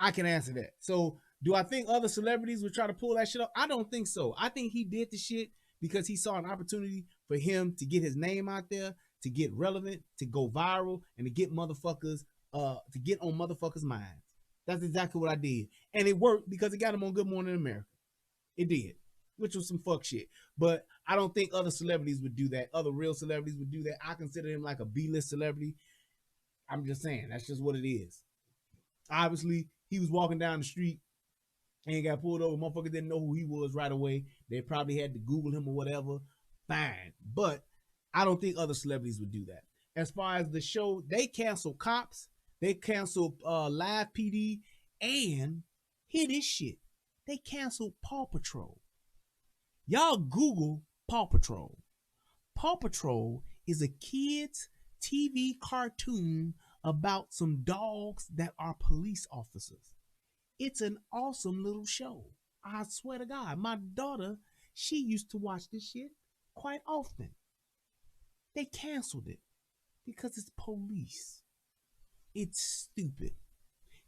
I can answer that. So do I think other celebrities would try to pull that shit up? I don't think so. I think he did the shit because he saw an opportunity for him to get his name out there, to get relevant, to go viral, and to get motherfuckers, to get on motherfuckers' minds. That's exactly what I did. And it worked because it got him on Good Morning America. It did, which was some fuck shit. But I don't think other celebrities would do that. Other real celebrities would do that. I consider him like a B-list celebrity. I'm just saying, that's just what it is. Obviously, he was walking down the street and got pulled over. Motherfucker didn't know who he was right away. They probably had to Google him or whatever. Fine. But I don't think other celebrities would do that. As far as the show, they canceled Cops. They canceled LAPD. And hear this shit. They canceled Paw Patrol. Y'all Google Paw Patrol. Paw Patrol is a kids' TV cartoon about some dogs that are police officers. It's an awesome little show. I swear to God, my daughter, she used to watch this shit quite often. They canceled it because it's police. It's stupid.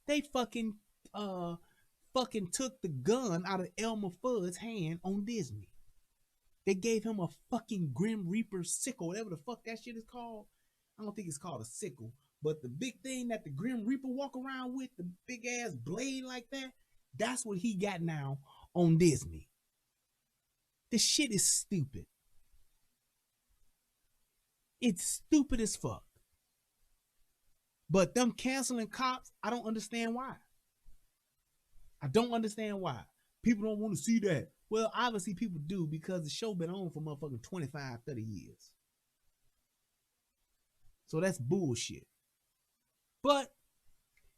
They fucking took the gun out of Elmer Fudd's hand on Disney. They gave him a fucking Grim Reaper sickle, whatever the fuck that shit is called. I don't think it's called a sickle, but the big thing that the Grim Reaper walk around with, the big ass blade like that, that's what he got now on Disney. This shit is stupid. It's stupid as fuck. But them canceling Cops, I don't understand why. I don't understand why. People don't want to see that. Well, obviously people do because the show been on for motherfucking 25, 30 years. So that's bullshit. But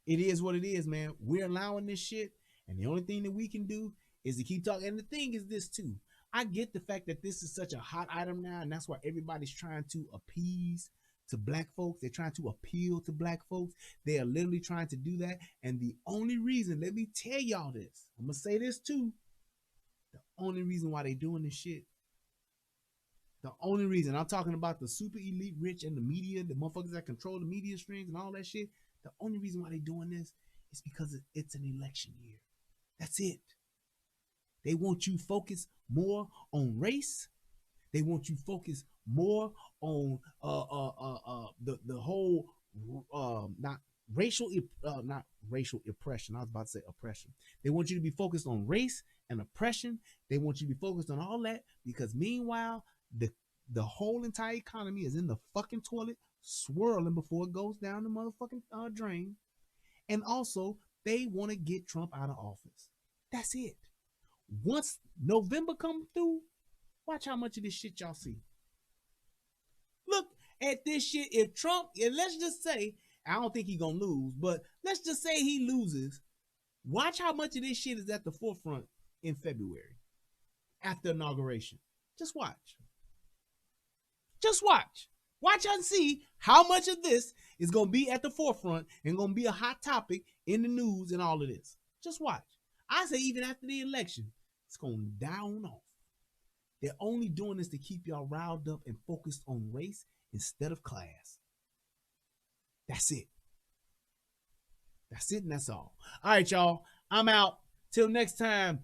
it is what it is, man. We're allowing this shit. And the only thing that we can do is to keep talking. And the thing is this too. I get the fact that this is such a hot item now. And that's why everybody's trying to appease to black folks. They're trying to appeal to black folks. They are literally trying to do that. And the only reason, let me tell y'all this. I'm going to say this too. The only reason why they doing this shit, the only reason, I'm talking about the super elite rich and the media, the motherfuckers that control the media strings and all that shit, the only reason why they doing this is because it's an election year. That's it. They want you focused more on race. They want you focused more on the whole not racial oppression. I was about to say oppression. They want you to be focused on race and oppression. They want you to be focused on all that because meanwhile the whole entire economy is in the fucking toilet swirling before it goes down the motherfucking drain. And also they want to get Trump out of office. That's it. Once November come through, watch how much of this shit y'all see. Look at this shit. If Trump, let's just say, I don't think he's gonna lose, but let's just say he loses. Watch how much of this shit is at the forefront in February after inauguration. Just watch. Just watch. Watch and see how much of this is going to be at the forefront and going to be a hot topic in the news and all of this. Just watch. I say even after the election, it's going to die on off. They're only doing this to keep y'all riled up and focused on race instead of class. That's it. That's it and that's all. All right, y'all. I'm out. Till next time.